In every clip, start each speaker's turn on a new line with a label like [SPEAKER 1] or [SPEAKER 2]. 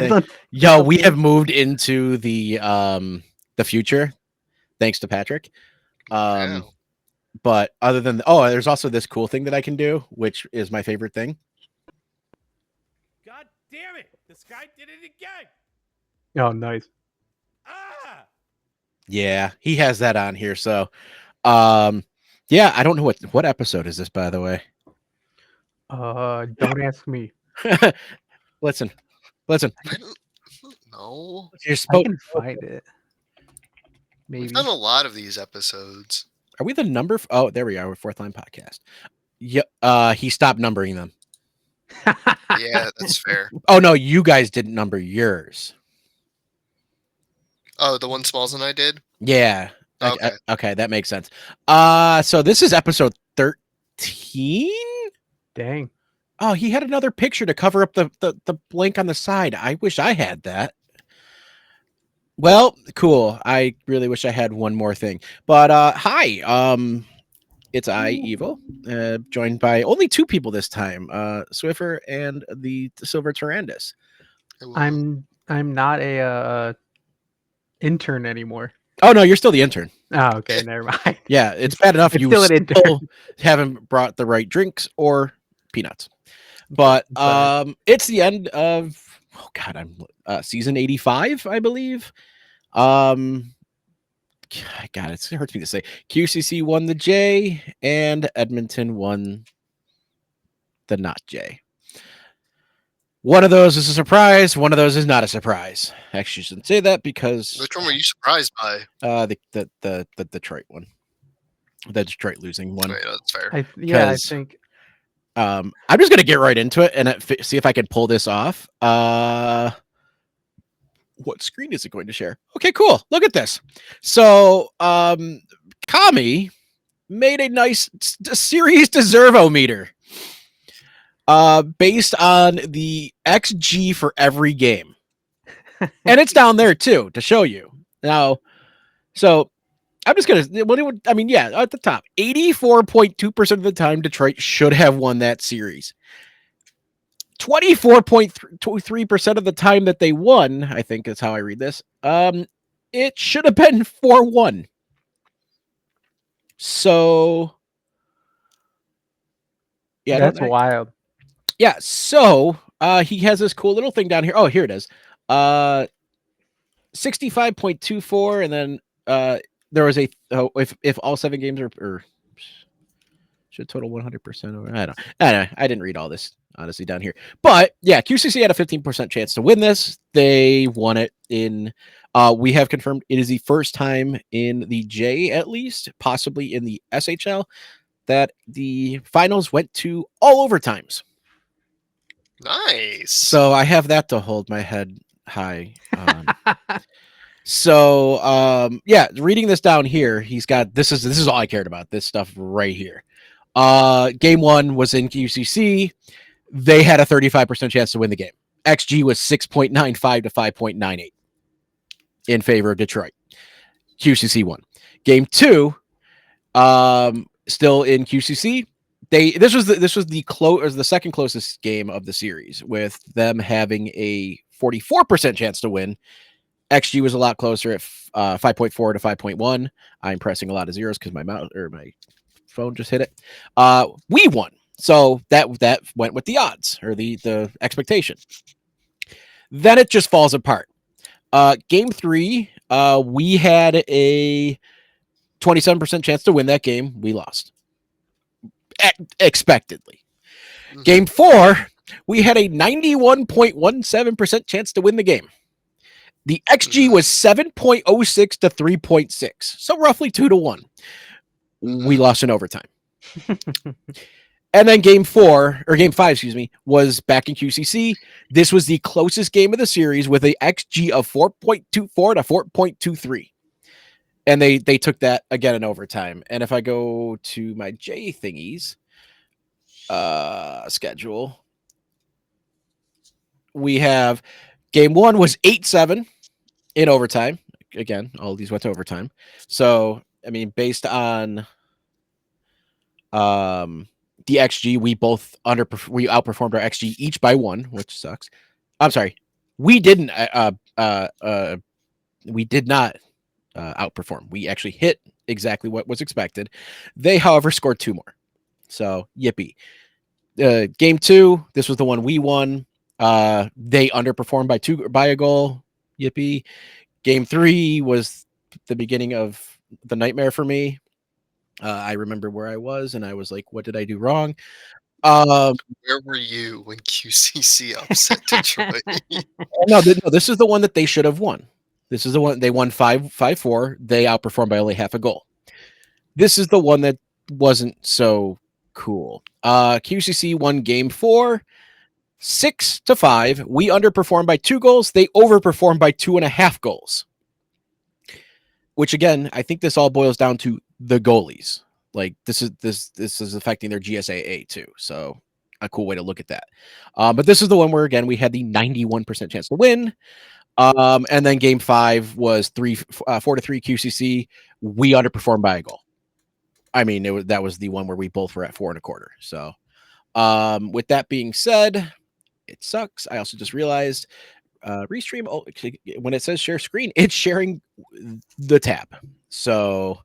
[SPEAKER 1] thing.
[SPEAKER 2] done
[SPEAKER 1] Yo, we have
[SPEAKER 2] something.
[SPEAKER 1] moved into the future, thanks to Patrick. Um,
[SPEAKER 3] Wow.
[SPEAKER 1] but other than there's also this cool thing that I can do, which is my favorite thing.
[SPEAKER 4] God damn it! This guy did it again!
[SPEAKER 2] Oh, nice.
[SPEAKER 4] Ah!
[SPEAKER 1] Yeah, he has that on here. So, yeah, I don't know what episode is this, by the way.
[SPEAKER 2] Don't ask me.
[SPEAKER 1] listen, listen.
[SPEAKER 3] I don't know.
[SPEAKER 1] You're
[SPEAKER 2] I
[SPEAKER 1] supposed.
[SPEAKER 2] can find it.
[SPEAKER 3] We've
[SPEAKER 2] Maybe.
[SPEAKER 3] done a lot of these episodes.
[SPEAKER 1] Are we the number? Oh, there we are. We're Fourth Line Podcast. Yeah. He stopped numbering them.
[SPEAKER 3] Yeah, that's fair.
[SPEAKER 1] Oh no, you guys didn't number yours.
[SPEAKER 3] Oh, the one Smalls and I did?
[SPEAKER 1] Yeah.
[SPEAKER 3] Okay.
[SPEAKER 1] Okay, that makes sense. So this is episode 13.
[SPEAKER 2] Dang.
[SPEAKER 1] Oh, he had another picture to cover up the blank on the side. I wish I had that. Well, cool. I really wish I had one more thing. But hi. It's I, Evil, joined by only two people this time, Swiffer and the Silver Tyrandus.
[SPEAKER 3] Hello.
[SPEAKER 2] I'm not a intern anymore.
[SPEAKER 1] Oh no, you're still the intern.
[SPEAKER 2] Oh, okay, never mind.
[SPEAKER 1] Yeah, it's bad enough
[SPEAKER 2] It's
[SPEAKER 1] you
[SPEAKER 2] still an intern.
[SPEAKER 1] haven't brought the right drinks or peanuts. But it's the end of I'm season 85, I believe. God, it hurts me to say. QCC won the J, and Edmonton won the not J. One of those is a surprise. One of those is not a surprise. Actually, I shouldn't say that because
[SPEAKER 3] Which one were you surprised by?
[SPEAKER 1] the Detroit one, the Detroit losing one.
[SPEAKER 3] Wait, that's fair.
[SPEAKER 2] I
[SPEAKER 1] 'Cause-
[SPEAKER 2] think
[SPEAKER 1] I'm just gonna get right into it and see if I can pull this off. What screen is it going to share? Okay, cool. Look at this. So, Kami made a nice series deservo meter, based on the XG for every game, and it's down there too to show you now. So, I'm just gonna. At the top, 84.2% of the time, Detroit should have won that series. 24.3% of the time that they won, I think is how I read this. It should have been 4-1. So, yeah,
[SPEAKER 2] that's wild.
[SPEAKER 1] Yeah, so he has this cool little thing down here. Oh, here it is. 65.24, and then there was if all 7 games are should total 100%. I don't know. I didn't read all this honestly down here, but yeah, QCC had a 15% chance to win this. They won it in. We have confirmed it is the first time in the J, at least, possibly in the SHL, that the finals went to all overtimes.
[SPEAKER 3] Nice.
[SPEAKER 1] So I have that to hold my head high. So reading this down here, he's got this is all I cared about. This stuff right here. Game 1 was in QCC. They had a 35% chance to win the game. XG was 6.95 to 5.98 in favor of Detroit. QCC won. Game 2, still in QCC. This was the second closest game of the series, with them having a 44% chance to win. XG was a lot closer at 5.4 to 5.1. I'm pressing a lot of zeros because my mouse or my phone just hit it. We won, so that went with the odds or the expectation. Then it just falls apart. Game 3, we had a 27% chance to win that game. We lost. Expectedly.
[SPEAKER 3] Mm-hmm.
[SPEAKER 1] Game 4, we had a 91.17% chance to win the game. The XG was 7.06 to 3.6, so roughly 2-1. We lost in overtime. And then game 5, was back in QCC. This was the closest game of the series with an XG of 4.24 to 4.23. And they took that again in overtime. And if I go to my J thingies schedule, we have game 1 was 8-7 in overtime. Again, all of these went to overtime. So, I mean, based on the XG, we outperformed our XG each by 1, which sucks. I'm sorry. We didn't. We did not outperform. We actually hit exactly what was expected. They, however, scored 2 more. So yippee. Game 2, this was the one we won. They underperformed by a goal. Yippee. Game 3 was the beginning of the nightmare for me. I remember where I was, and I was like, "What did I do wrong?"
[SPEAKER 3] Where were you when QCC upset Detroit?
[SPEAKER 1] No, this is the one that they should have won. This is the one they won 5-4. They outperformed by only half a goal. This is the one that wasn't so cool. QCC won game 4, 6-5. We underperformed by 2 goals. They overperformed by 2.5 goals. Which again, I think this all boils down to the goalies. Like this is affecting their GSAA too. So a cool way to look at that. But this is the one where again we had the 91% chance to win. And then game 5 was 4-3 QCC. We underperformed by a goal. I mean, that was the one where we both were at 4.25. So, with that being said, it sucks. I also just realized, Restream, when it says share screen, it's sharing the tab. So,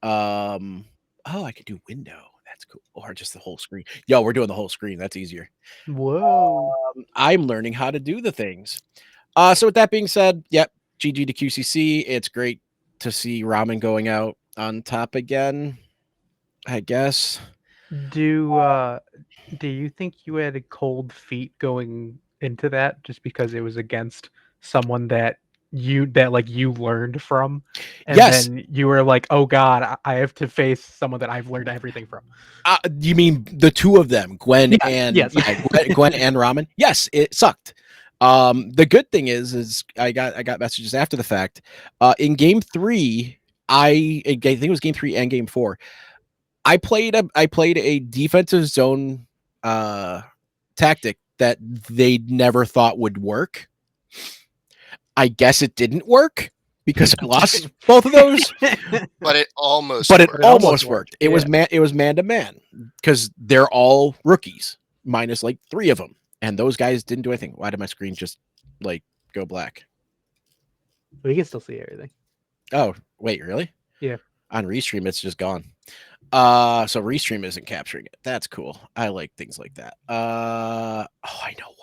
[SPEAKER 1] oh, I could do window. That's cool. Or just the whole screen. Yo, we're doing the whole screen. That's easier.
[SPEAKER 2] Whoa.
[SPEAKER 1] I'm learning how to do the things. So with that being said, yep, GG to QCC. It's great to see Ramen going out on top again, I guess.
[SPEAKER 2] Do you think you had cold feet going into that just because it was against someone that you learned from, and
[SPEAKER 1] Yes.
[SPEAKER 2] then you were like, oh god, I have to face someone that I've learned everything from?
[SPEAKER 1] You mean the two of them, Gwen
[SPEAKER 2] Yeah,
[SPEAKER 1] and
[SPEAKER 2] yes.
[SPEAKER 1] Gwen and Ramen? Yes, it sucked. The good thing is I got messages after the fact. In game 3, I think it was game 3 and game 4. I played a defensive zone tactic that they never thought would work. I guess it didn't work because I lost both of those.
[SPEAKER 3] But it almost
[SPEAKER 1] But it
[SPEAKER 3] worked.
[SPEAKER 1] almost worked. It was
[SPEAKER 2] Yeah.
[SPEAKER 1] it was man to man because they're all rookies minus like 3 of them, and those guys didn't do anything. Why did my screen just like go black?
[SPEAKER 2] We can still see everything.
[SPEAKER 1] Oh wait, really?
[SPEAKER 2] Yeah.
[SPEAKER 1] On Restream, it's just gone. So Restream isn't capturing it. That's cool. I like things like that. Oh, I know why.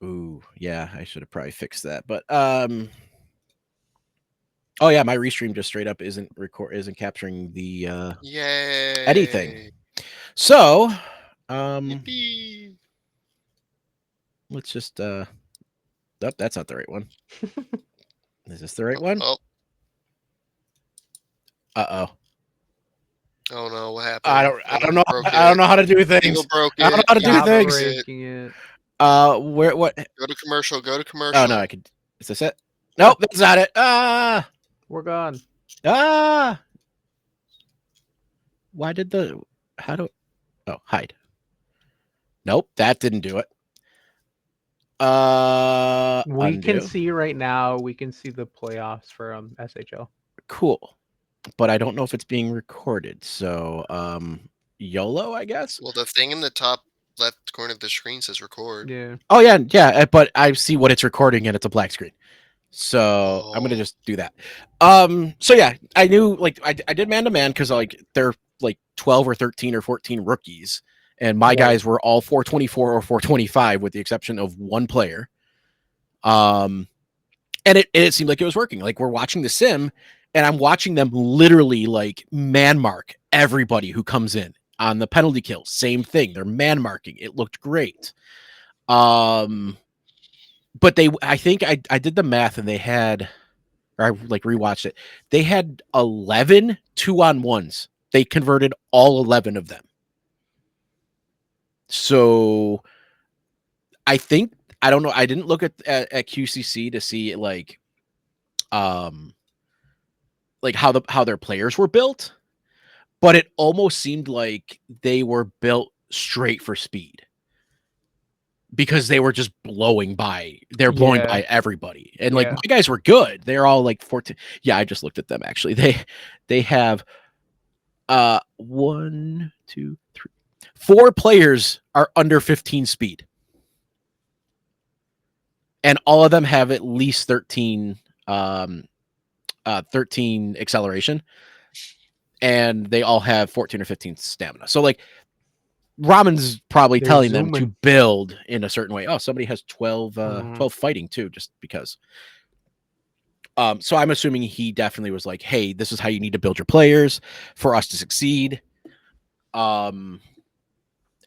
[SPEAKER 1] Ooh, yeah, I should have probably fixed that. But oh yeah, my Restream just straight up isn't capturing the
[SPEAKER 3] Yay.
[SPEAKER 1] anything. So
[SPEAKER 3] Yippee.
[SPEAKER 1] let's just nope, that's not the right one. Is this the right one?
[SPEAKER 3] Oh,
[SPEAKER 1] Uh-oh.
[SPEAKER 3] oh no, what happened?
[SPEAKER 1] I don't know.
[SPEAKER 3] Broke
[SPEAKER 1] I don't
[SPEAKER 3] it.
[SPEAKER 1] know how to do
[SPEAKER 3] Eagle
[SPEAKER 1] things.
[SPEAKER 3] broke it.
[SPEAKER 1] I don't know how to do
[SPEAKER 3] Eagle
[SPEAKER 1] things.
[SPEAKER 3] broke it.
[SPEAKER 2] Breaking it.
[SPEAKER 1] Where what?
[SPEAKER 3] Go to commercial. Go to commercial.
[SPEAKER 1] Oh no, I could. Is this it? Nope, that's not it.
[SPEAKER 2] We're gone.
[SPEAKER 1] Why did the how do oh hide? Nope, that didn't do it.
[SPEAKER 2] We can
[SPEAKER 1] undo.
[SPEAKER 2] see right now. We can see the playoffs for SHL.
[SPEAKER 1] Cool, but I don't know if it's being recorded. So YOLO, I guess.
[SPEAKER 3] Well, the thing in the top left corner of the screen says record.
[SPEAKER 2] Yeah.
[SPEAKER 1] Oh yeah, but I see what it's recording and it's a black screen. So I'm gonna just do that. So yeah, I knew like I did man to man because like they're like 12 or 13 or 14 rookies, and my
[SPEAKER 2] Right.
[SPEAKER 1] guys were all 424 or 425 with the exception of one player. And it seemed like it was working. Like we're watching the sim, and I'm watching them literally like man mark everybody who comes in on the penalty kill. Same thing, they're man marking. It looked great. But I think I did the math and they had, or I like rewatched it. They had 11 2-on-1s. They converted all 11 of them. So I think, I don't know. I didn't look at QCC to see like how their players were built, but it almost seemed like they were built straight for speed. Because they were just blowing by. They're blowing by everybody. And like my guys were good. They're all like 14. Yeah, I just looked at them actually. They have 1, 2, 3, 4 players are under 15 speed. and all of them have at least 13 acceleration, and they all have 14 or 15 stamina. So like Ramen's probably
[SPEAKER 2] They're
[SPEAKER 1] telling them to
[SPEAKER 2] zooming.
[SPEAKER 1] build in a certain way. Oh, somebody has 12
[SPEAKER 2] Mhm.
[SPEAKER 1] 12 fighting too, just because. So I'm assuming he definitely was like, hey, this is how you need to build your players for us to succeed. And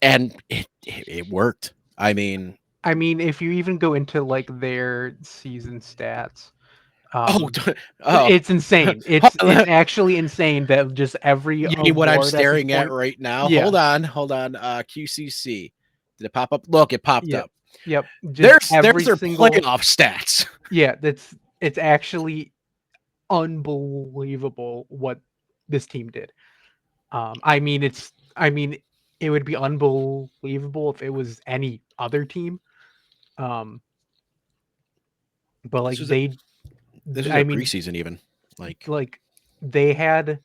[SPEAKER 1] it worked. I mean,
[SPEAKER 2] if you even go into like their season stats,
[SPEAKER 1] oh, oh,
[SPEAKER 2] it's insane.
[SPEAKER 1] hold
[SPEAKER 2] It's
[SPEAKER 1] on.
[SPEAKER 2] actually insane that just every
[SPEAKER 1] You mean what I'm
[SPEAKER 2] award at this
[SPEAKER 1] staring at
[SPEAKER 2] point.
[SPEAKER 1] right now?
[SPEAKER 2] Yeah.
[SPEAKER 1] Hold on. QCC. Did it pop up? Look, it popped
[SPEAKER 2] Yep.
[SPEAKER 1] up.
[SPEAKER 2] Just
[SPEAKER 1] There's
[SPEAKER 2] every
[SPEAKER 1] their
[SPEAKER 2] single.
[SPEAKER 1] playoff stats.
[SPEAKER 2] Yeah, it's actually unbelievable what this team did. I mean, it would be unbelievable if it was any other team. Um, but
[SPEAKER 1] This
[SPEAKER 2] like
[SPEAKER 1] was this was
[SPEAKER 2] I
[SPEAKER 1] their
[SPEAKER 2] mean,
[SPEAKER 1] preseason even. Like
[SPEAKER 2] like they had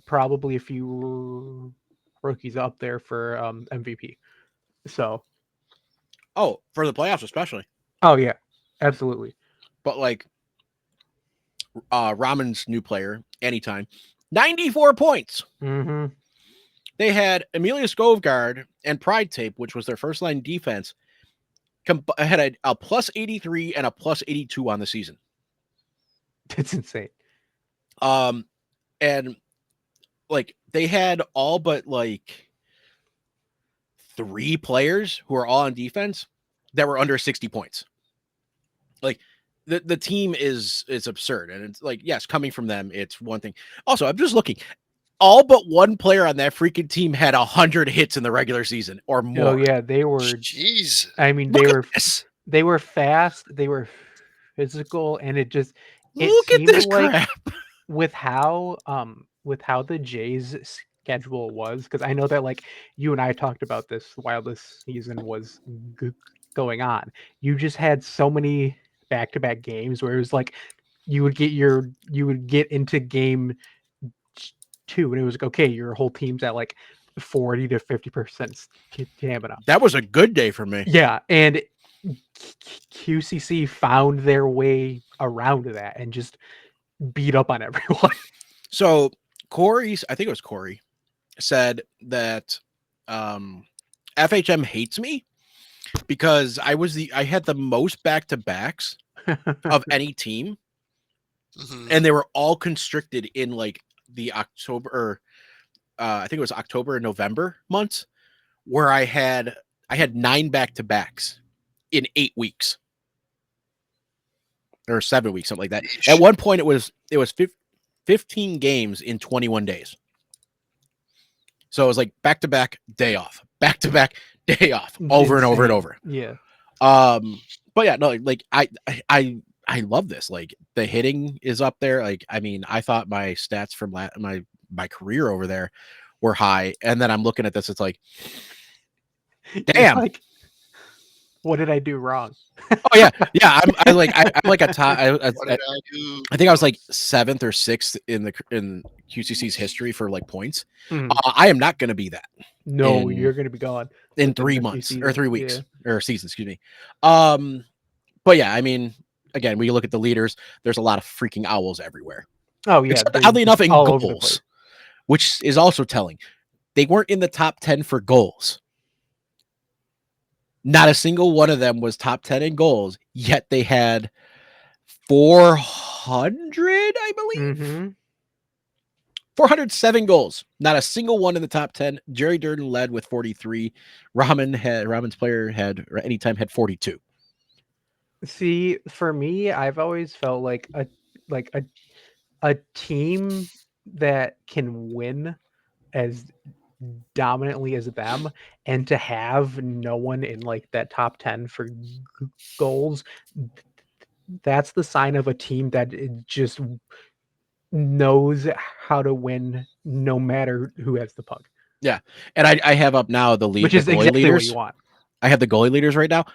[SPEAKER 2] probably a few rookies up there for MVP. So,
[SPEAKER 1] oh, for the playoffs especially.
[SPEAKER 2] oh yeah, absolutely.
[SPEAKER 1] But like Ramen's new player, anytime, 94 points.
[SPEAKER 2] Mm-hmm.
[SPEAKER 1] They had Amelia Skovgard and Pride Tape, which was their first line defense, had a plus 83 and a plus 82 on the season.
[SPEAKER 2] It's insane.
[SPEAKER 1] And like they had all but like 3 players who are all on defense that were under 60 points. Like the team is absurd, and it's like, yes, coming from them, it's one thing. Also, I'm just looking. All but one player on that freaking team had 100 hits in the regular season or more.
[SPEAKER 2] Oh yeah, they were.
[SPEAKER 3] Jeez.
[SPEAKER 2] I mean,
[SPEAKER 1] Look at this.
[SPEAKER 2] they were fast, they were physical, and it
[SPEAKER 1] Look at
[SPEAKER 2] seemed
[SPEAKER 1] this
[SPEAKER 2] like
[SPEAKER 1] crap.
[SPEAKER 2] with how the Jays schedule was, because I know that like you and I talked about this while this season was going on. You just had so many back-to-back games where it was like you would get into game 2 and it was like, okay, your whole team's at like 40 to 50% stamina.
[SPEAKER 1] That was a good day for me.
[SPEAKER 2] Yeah, and QCC found their way around that and just beat up on everyone.
[SPEAKER 1] So I think it was Corey, said that FHM hates me because I had the most back-to-backs of any team,
[SPEAKER 3] Mhm.
[SPEAKER 1] and they were all constricted in like the October, or I think it was October and November months, where I had 9 back-to-backs in 8 weeks or 7 weeks, something like that.
[SPEAKER 3] Yeesh.
[SPEAKER 1] At one point, it was 15 games in 21 days. So it was like back-to-back, day off, back-to-back, day off, over and over and over.
[SPEAKER 2] Yeah.
[SPEAKER 1] But yeah, no, like I love this. Like the hitting is up there. Like, I mean, I thought my stats from my career over there were high, and then I'm looking at this. It's like, damn.
[SPEAKER 2] Like, what did I do wrong?
[SPEAKER 1] Oh yeah. I'm like a top.
[SPEAKER 3] What did I do?
[SPEAKER 1] I think I was like 7th or 6th in QCC's history for like points.
[SPEAKER 2] Mhm.
[SPEAKER 1] I am not going to be that
[SPEAKER 2] No,
[SPEAKER 1] in-
[SPEAKER 2] you're gonna be gone
[SPEAKER 1] in
[SPEAKER 2] within
[SPEAKER 1] 3
[SPEAKER 2] the
[SPEAKER 1] months or
[SPEAKER 2] season.
[SPEAKER 1] 3 weeks
[SPEAKER 2] Yeah.
[SPEAKER 1] or season, excuse me. But yeah, I mean, again, when you look at the leaders, there's a lot of freaking owls everywhere.
[SPEAKER 2] Oh yeah.
[SPEAKER 1] Except,
[SPEAKER 2] they're
[SPEAKER 1] oddly enough,
[SPEAKER 2] just
[SPEAKER 1] in
[SPEAKER 2] all over the
[SPEAKER 1] goals,
[SPEAKER 2] place.
[SPEAKER 1] which is also telling. They weren't in the top 10 for goals. Not a single one of them was top 10 in goals, yet they had 400, I believe.
[SPEAKER 2] Mhm.
[SPEAKER 1] 407 goals. Not a single one in the top 10. Jerry Durden led with 43. Ramen's player had, or anytime, had 42.
[SPEAKER 2] See, for me, I've always felt like a team that can win as dominantly as them, and to have no one in like that top 10 for goals, that's the sign of a team that it just knows how to win no matter who has the puck,
[SPEAKER 1] And I have up now the
[SPEAKER 2] which
[SPEAKER 1] the
[SPEAKER 2] is
[SPEAKER 1] goalie
[SPEAKER 2] exactly what
[SPEAKER 1] leaders.
[SPEAKER 2] you want.
[SPEAKER 1] I have the goalie leaders right now.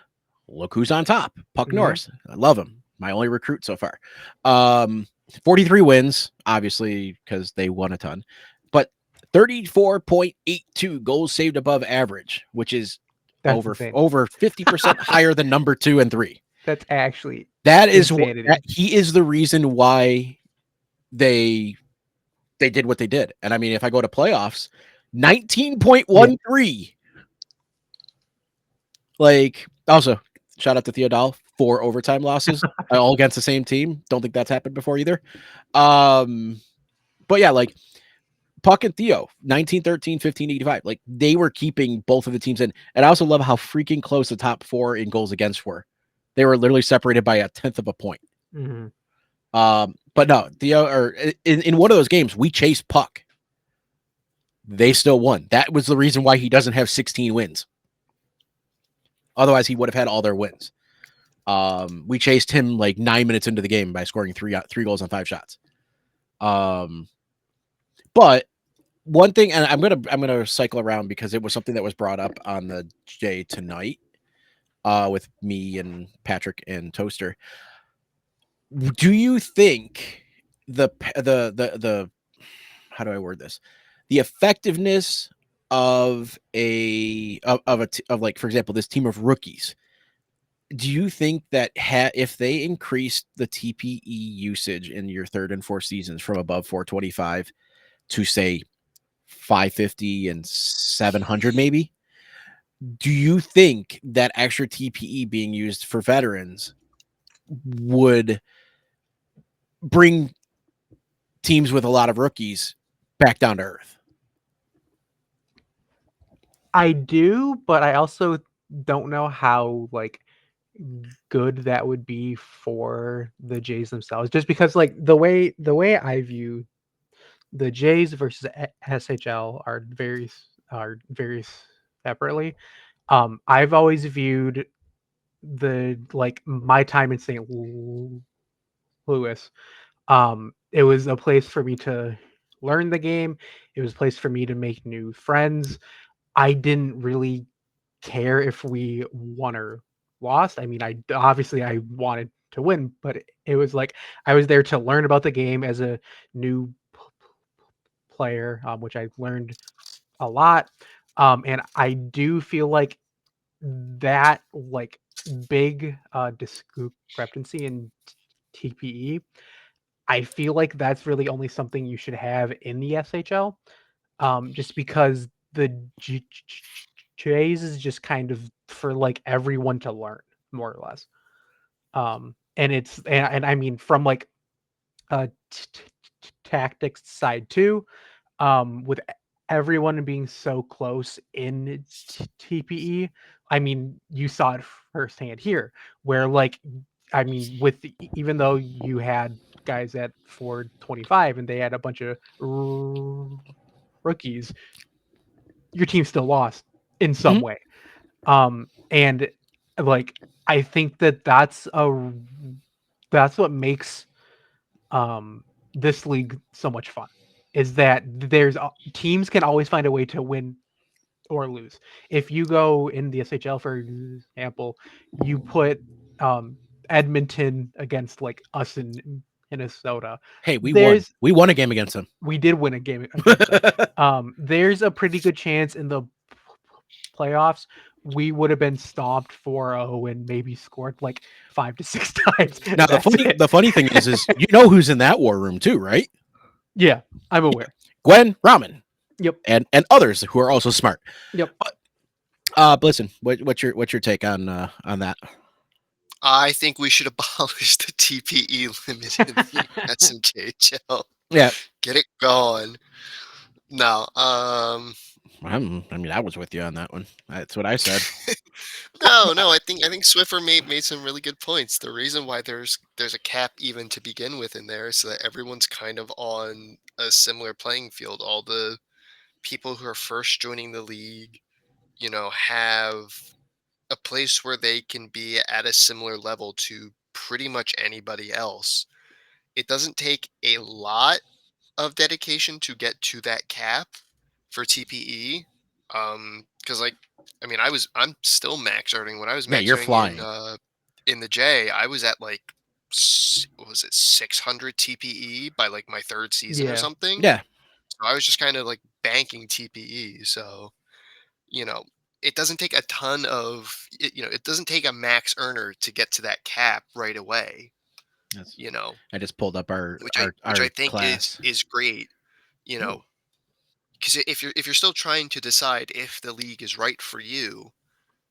[SPEAKER 1] Look who's on top. Puck
[SPEAKER 2] Mhm.
[SPEAKER 1] Norris. I love him. My only recruit so far. 43 wins, obviously, because they won a ton, but 34.82 goals saved above average, which is
[SPEAKER 2] That's
[SPEAKER 1] over
[SPEAKER 2] insane.
[SPEAKER 1] over 50% higher than number 2 and 3.
[SPEAKER 2] That's actually
[SPEAKER 1] That is what
[SPEAKER 2] insanity.
[SPEAKER 1] he is the reason why they did what they did. And I mean, if I go to playoffs, 19.13. Like, also, shout out to Theodol, 4 overtime losses, all against the same team. Don't think that's happened before either. But yeah, like Puck and Theo, 1913, 1585. Like, they were keeping both of the teams in. And I also love how freaking close the top 4 in goals against were. They were literally separated by a tenth of a point.
[SPEAKER 2] Mm-hmm.
[SPEAKER 1] But no, Theo, or in one of those games, we chased Puck. They still won. That was the reason why he doesn't have 16 wins. Otherwise, he would have had all their wins. We chased him like 9 minutes into the game by scoring three goals on 5 shots. But one thing, and I'm gonna cycle around because it was something that was brought up on the J tonight with me and Patrick and Toaster. Do you think the how do I word this? The effectiveness of like, for example, this team of rookies. Do you think that if they increased the TPE usage in your third and fourth seasons from above 425 to say 550 and 700 maybe, do you think that extra TPE being used for veterans would bring teams with a lot of rookies back down to earth?
[SPEAKER 2] I do, but I also don't know how like good that would be for the Jays themselves. Just because like the way I view the Jays versus SHL are very separately. I've always viewed the like my time in St. Louis. It was a place for me to learn the game. It was a place for me to make new friends. I didn't really care if we won or lost. I mean, I obviously I wanted to win, but it was like I was there to learn about the game as a new player, which I learned a lot. And I do feel like that like big discrepancy in TPE. I feel like that's really only something you should have in the SHL, just because the Jays is just kind of for like everyone to learn more or less. And and I mean from like a tactics side too, with everyone being so close in TPE. I mean, you saw it firsthand here, where like, I mean, with even though you had guys at 425 and they had a bunch of rookies, your team still lost in some
[SPEAKER 1] Mhm.
[SPEAKER 2] way. And like, I think that that's what makes this league so much fun, is that teams can always find a way to win or lose. If you go in the SHL, for example, you put Edmonton against like us in Minnesota.
[SPEAKER 1] Hey, we won.
[SPEAKER 2] There's
[SPEAKER 1] We won a game against them.
[SPEAKER 2] We did win a game against them. There's a pretty good chance in the playoffs we would have been stomped 4-0 and maybe scored like 5 to 6 times.
[SPEAKER 1] Now
[SPEAKER 2] That's it.
[SPEAKER 1] the funny thing is you know who's in that war room too, right?
[SPEAKER 2] Yeah, I'm aware.
[SPEAKER 1] Gwen Ramen
[SPEAKER 2] Yep.
[SPEAKER 1] and others who are also smart.
[SPEAKER 2] Yep.
[SPEAKER 1] But listen, what's your take on that?
[SPEAKER 3] I think we should abolish the TPE limit in the SNKHL.
[SPEAKER 1] Yeah,
[SPEAKER 3] Get it going. No,
[SPEAKER 1] I mean, I was with you on that one. That's what I said.
[SPEAKER 3] no. I think Swiffer made some really good points. The reason why there's a cap even to begin with in there is so that everyone's kind of on a similar playing field. All the people who are first joining the league, have a place where they can be at a similar level to pretty much anybody else. It doesn't take a lot of dedication to get to that cap for TPE. Because like, I mean, I'm still max earning. When I was
[SPEAKER 1] Yeah,
[SPEAKER 3] max
[SPEAKER 1] you're
[SPEAKER 3] earning
[SPEAKER 1] flying.
[SPEAKER 3] in the J, I was at like what was it, 600 TPE by like my third season or
[SPEAKER 2] Yeah.
[SPEAKER 3] something.
[SPEAKER 1] Yeah,
[SPEAKER 3] So I was just kind of like banking TPE. So, you know, it doesn't take a ton of it doesn't take a max earner to get to that cap right away.
[SPEAKER 1] That's,
[SPEAKER 3] You know,
[SPEAKER 1] I just pulled up our
[SPEAKER 3] which I
[SPEAKER 1] our
[SPEAKER 3] think
[SPEAKER 1] class.
[SPEAKER 3] is great. You know, because if you're still trying to decide if the league is right for you,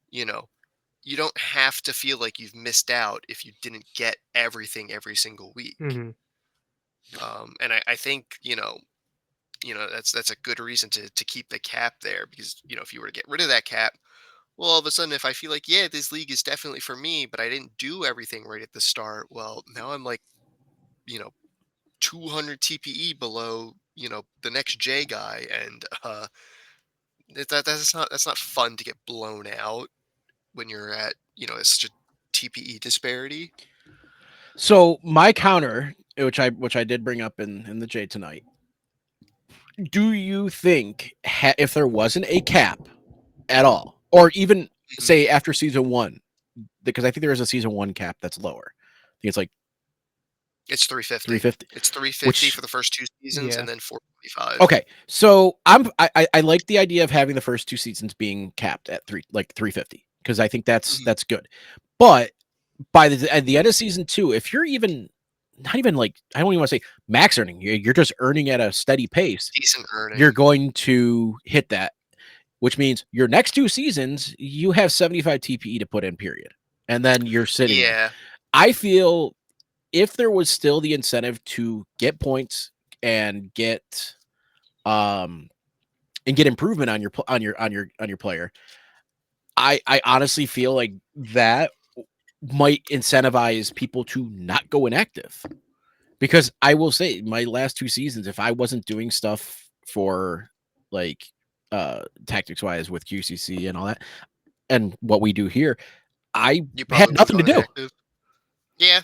[SPEAKER 3] you know, you don't have to feel like you've missed out if you didn't get everything every single week.
[SPEAKER 2] Hmm.
[SPEAKER 3] And I think that's a good reason to keep the cap there, because if you were to get rid of that cap, well, all of a sudden, if I feel like, yeah, this league is definitely for me, but I didn't do everything right at the start, well, now I'm like, you know 200 TPE below the next J guy, and that's not fun to get blown out when you're at such a TPE disparity.
[SPEAKER 1] So my counter, which I did bring up in the J tonight. Do you think if there wasn't a cap at all, or even
[SPEAKER 3] Mhm.
[SPEAKER 1] say after season one, because I think there is a season one cap that's lower. I think it's like
[SPEAKER 3] It's 350.
[SPEAKER 1] 350,
[SPEAKER 3] It's 350
[SPEAKER 1] which
[SPEAKER 3] for the first two seasons,
[SPEAKER 2] Yeah.
[SPEAKER 3] and then 425.
[SPEAKER 1] okay. So I like the idea of having the first two seasons being capped at 350, because I think
[SPEAKER 3] Mhm.
[SPEAKER 1] that's good. But by at the end of season two, if you're even not even like, I don't even want to say max earning, you're just earning at a steady pace,
[SPEAKER 3] Decent
[SPEAKER 1] you're
[SPEAKER 3] earning.
[SPEAKER 1] going to hit that, which means your next two seasons you have 75 TPE to put in, period, and then you're sitting there.
[SPEAKER 3] Yeah.
[SPEAKER 1] I feel if there was still the incentive to get points and um get improvement on your player, I honestly feel like that might incentivize people to not go inactive. Because I will say, my last two seasons, if I wasn't doing stuff for like tactics wise with QCC and all that, and what we do here, I
[SPEAKER 3] You
[SPEAKER 1] had
[SPEAKER 3] probably would have
[SPEAKER 1] nothing to
[SPEAKER 3] gone
[SPEAKER 1] do.
[SPEAKER 3] inactive. Yeah,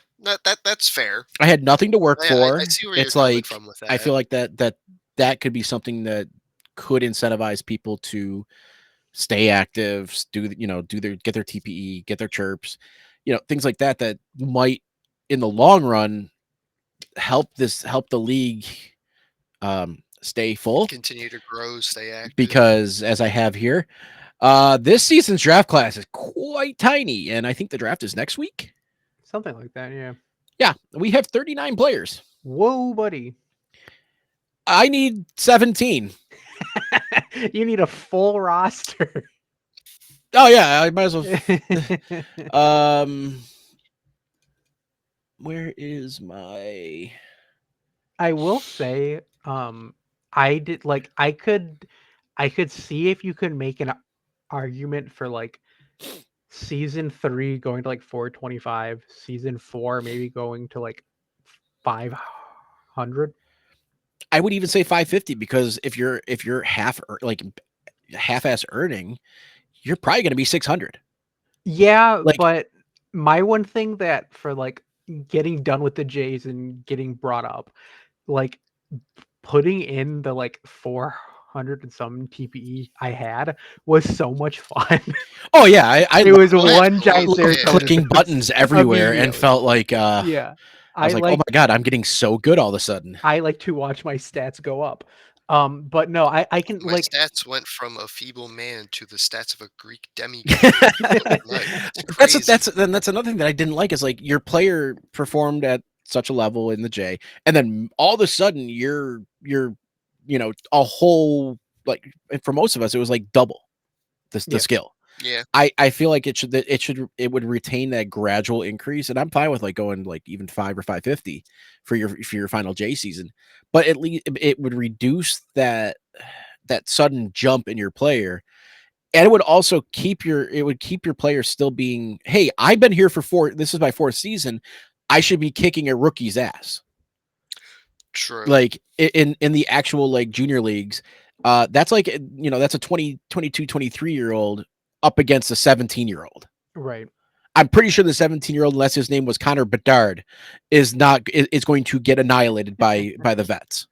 [SPEAKER 3] that's fair.
[SPEAKER 1] I had nothing to work
[SPEAKER 3] I
[SPEAKER 1] for.
[SPEAKER 3] see where you're
[SPEAKER 1] It's
[SPEAKER 3] coming
[SPEAKER 1] like,
[SPEAKER 3] from with
[SPEAKER 1] I
[SPEAKER 3] that.
[SPEAKER 1] feel like that could be something that could incentivize people to stay active, do their get their TPE, get their chirps, things like that, that might in the long run help the league stay full.
[SPEAKER 3] Continue to grow, stay active.
[SPEAKER 1] Because as I have here, this season's draft class is quite tiny, and I think the draft is next week.
[SPEAKER 2] Something like that. Yeah.
[SPEAKER 1] Yeah, we have 39 players.
[SPEAKER 2] Whoa, buddy.
[SPEAKER 1] I need 17.
[SPEAKER 2] You need a full roster.
[SPEAKER 1] Oh yeah, I might as well. Where is my?
[SPEAKER 2] I will say, I did like I could see if you could make an argument for like season 3 going to like 425, season 4 maybe going to like 500.
[SPEAKER 1] I would even say 550, because if you're half-ass earning, you're probably going to be 600.
[SPEAKER 2] Yeah,
[SPEAKER 1] Like,
[SPEAKER 2] but my one thing that for like getting done with the Jays and getting brought up, like putting in the like 400 and some TPE I had was so much fun.
[SPEAKER 1] oh yeah, I
[SPEAKER 2] It was
[SPEAKER 3] Oh,
[SPEAKER 2] one giant
[SPEAKER 3] absolutely.
[SPEAKER 1] loved
[SPEAKER 3] Yeah.
[SPEAKER 1] clicking
[SPEAKER 2] serotonin
[SPEAKER 1] buttons everywhere and
[SPEAKER 2] immediately.
[SPEAKER 1] felt like
[SPEAKER 2] Yeah.
[SPEAKER 1] I was like, oh my god, I'm getting so good all of a sudden.
[SPEAKER 2] I like to watch my stats go up. But no, I can
[SPEAKER 3] My
[SPEAKER 2] like
[SPEAKER 3] stats went from a feeble man to the stats of a Greek demigod overnight. That's crazy.
[SPEAKER 1] That's another thing that I didn't like, is like your player performed at such a level in the J, and then all of a sudden you're a whole, like, for most of us it was like double the
[SPEAKER 2] yeah,
[SPEAKER 1] skill.
[SPEAKER 3] Yeah.
[SPEAKER 1] I feel like it would retain that gradual increase, and I'm fine with like going like even 5 or 550 for your final J season, but at least it would reduce that sudden jump in your player, and it would also keep your player still being, hey, I've been here for this is my fourth season, I should be kicking a rookie's ass.
[SPEAKER 3] True.
[SPEAKER 1] Like in the actual like junior leagues, that's like, that's a 20, 22, 23-year-old up against a 17-year-old.
[SPEAKER 2] right.
[SPEAKER 1] I'm pretty sure the 17-year-old, unless his name was Connor Bedard, is going to get annihilated by the vets.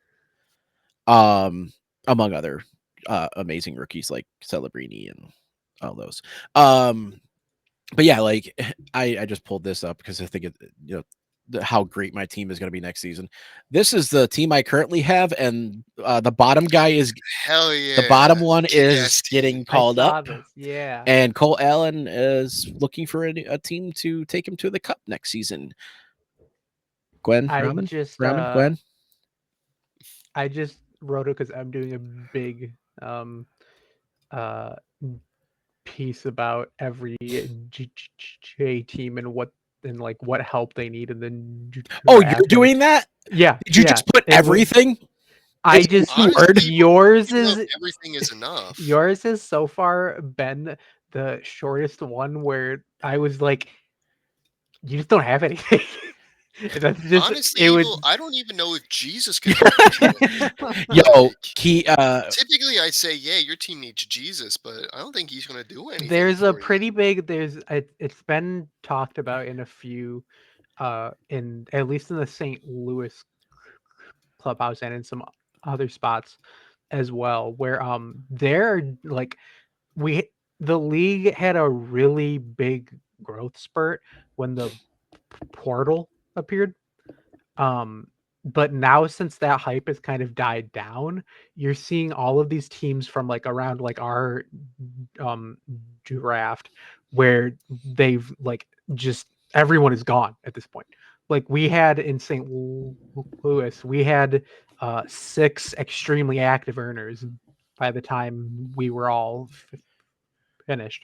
[SPEAKER 1] Among other amazing rookies like Celebrini and all those. But yeah, like I just pulled this up because I think it, how great my team is going to be next season. This is the team I currently have, and the bottom guy is
[SPEAKER 3] Hell yeah.
[SPEAKER 1] the bottom one is
[SPEAKER 3] Kick-ass team.
[SPEAKER 1] getting
[SPEAKER 2] I
[SPEAKER 1] called
[SPEAKER 2] saw
[SPEAKER 1] up,
[SPEAKER 2] this. Yeah.
[SPEAKER 1] and Cole Allen is looking for a team to take him to the cup next season. Gwen,
[SPEAKER 2] I
[SPEAKER 1] Ramen,
[SPEAKER 2] just
[SPEAKER 1] Gwen.
[SPEAKER 2] I just wrote it because I'm doing a big uh piece about every J team and what help they need in the
[SPEAKER 1] Oh,
[SPEAKER 2] draft.
[SPEAKER 1] you're doing that?
[SPEAKER 2] Yeah.
[SPEAKER 1] Did you
[SPEAKER 2] yeah,
[SPEAKER 1] just put
[SPEAKER 2] it was-
[SPEAKER 1] everything?
[SPEAKER 2] I
[SPEAKER 1] in
[SPEAKER 2] just
[SPEAKER 1] one word?
[SPEAKER 3] Honestly,
[SPEAKER 2] yours
[SPEAKER 3] I don't know
[SPEAKER 2] is
[SPEAKER 3] if everything is enough.
[SPEAKER 2] yours has so far been the shortest one where I was like, you just don't have anything. That's just
[SPEAKER 3] Honestly,
[SPEAKER 2] it
[SPEAKER 3] Eagle,
[SPEAKER 2] would.
[SPEAKER 3] I don't even know if Jesus could help your team.
[SPEAKER 1] Yo,
[SPEAKER 3] Like,
[SPEAKER 1] key.
[SPEAKER 3] typically, I'd say, yeah, your team needs Jesus, but I don't think he's going to do anything.
[SPEAKER 2] There's a
[SPEAKER 3] for you.
[SPEAKER 2] pretty big. It's been talked about in a few, in at least in the St. Louis clubhouse and in some other spots as well, where they're like we the league had a really big growth spurt when the portal appeared. But now since that hype has kind of died down, you're seeing all of these teams from like around like our um draft where they've like just everyone is gone at this point. Like we had in St. Louis, we had 6 extremely active earners by the time we were all finished.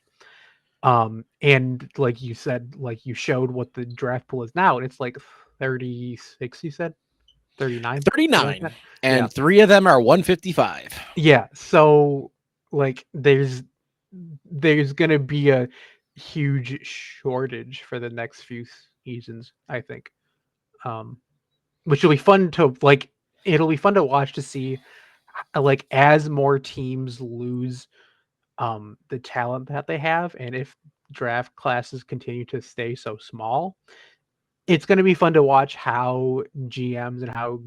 [SPEAKER 2] And like you said, like you showed what the draft pool is now, and it's like 36, you said? 39? Something like
[SPEAKER 1] 39,
[SPEAKER 2] that? Yeah.
[SPEAKER 1] and 3 of them are 155.
[SPEAKER 2] Yeah. So like there's gonna be a huge shortage for the next few seasons, I think. Um, which will be fun to like it'll be fun to watch to see like as more teams lose the talent that they have, and if draft classes continue to stay so small, it's going to be fun to watch how GMs and how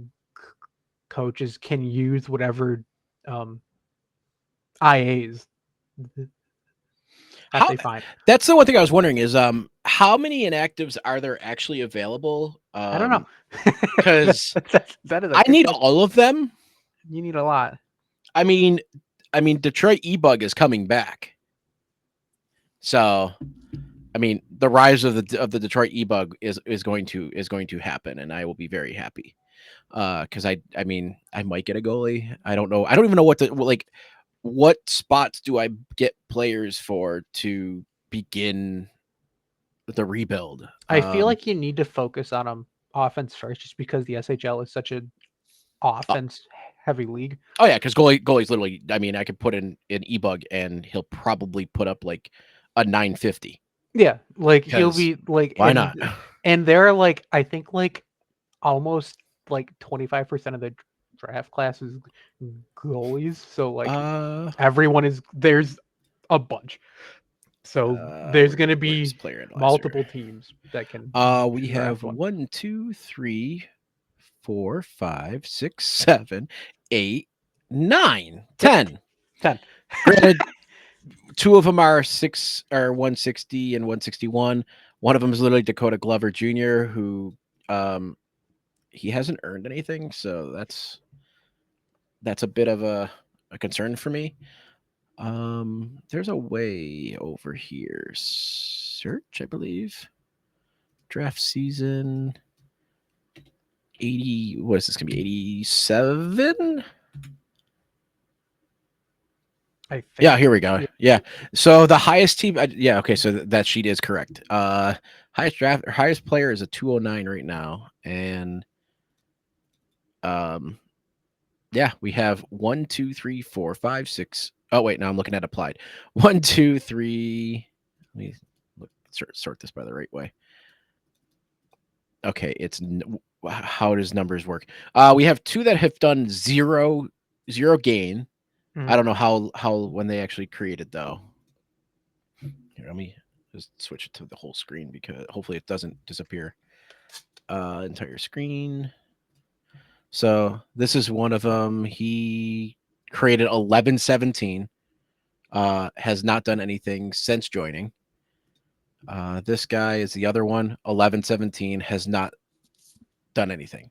[SPEAKER 2] coaches can use whatever um IAs that
[SPEAKER 1] How
[SPEAKER 2] they find.
[SPEAKER 1] that's the one thing I was wondering is how many inactives are there actually available?
[SPEAKER 2] I don't know.
[SPEAKER 1] Because
[SPEAKER 2] that is a
[SPEAKER 1] I
[SPEAKER 2] good
[SPEAKER 1] need
[SPEAKER 2] question.
[SPEAKER 1] all of them.
[SPEAKER 2] You need a lot.
[SPEAKER 1] I mean, Detroit E-Bug is coming back. So, I mean, the rise of the Detroit E-Bug is going to happen, and I will be very happy. Because I mean, I might get a goalie. I don't know. I don't even know what to like. What spots do I get players for to begin the rebuild?
[SPEAKER 2] I feel like you need to focus on offense first, just because the SHL is such an offense heavy league.
[SPEAKER 1] Oh yeah, because goalie's literally. I mean, I could put in an E-Bug and he'll probably put up like a 950.
[SPEAKER 2] Yeah, like he'll
[SPEAKER 1] 'Cause
[SPEAKER 2] be like,
[SPEAKER 1] why not?
[SPEAKER 2] and they're like, I think like almost like 25% of the draft class is goalies. So like everyone is there's a bunch. So there's gonna
[SPEAKER 1] where's
[SPEAKER 2] be
[SPEAKER 1] player analyzer?
[SPEAKER 2] multiple teams that can.
[SPEAKER 1] We have
[SPEAKER 2] draft one.
[SPEAKER 1] 1, 2, 3, 4, 5, 6, 7, 8, 9, 10.
[SPEAKER 2] 10.
[SPEAKER 1] Granted, 2 of them are 160 and 161. One of them is literally Dakota Glover Jr., who he hasn't earned anything, so that's a bit of a concern for me. There's a way over here. Search, I believe. Draft season 80. What is this gonna be? 87?
[SPEAKER 2] I think.
[SPEAKER 1] Yeah, here we go. Yeah. So the highest team, yeah, okay, so that sheet is correct. Highest player is a 209 right now, and yeah, we have 1, 2, 3, 4, 5, 6. Oh wait, now I'm looking at applied. 1, 2, 3. Let me sort this by the right way. Okay, how does numbers work? We have 2 that have done zero gain. I don't know how when they actually created though. Here, let me just switch it to the whole screen because hopefully it doesn't disappear. Entire screen. So this is one of them. He created 1117. Has not done anything since joining. This guy is the other one. 1117 has not done anything.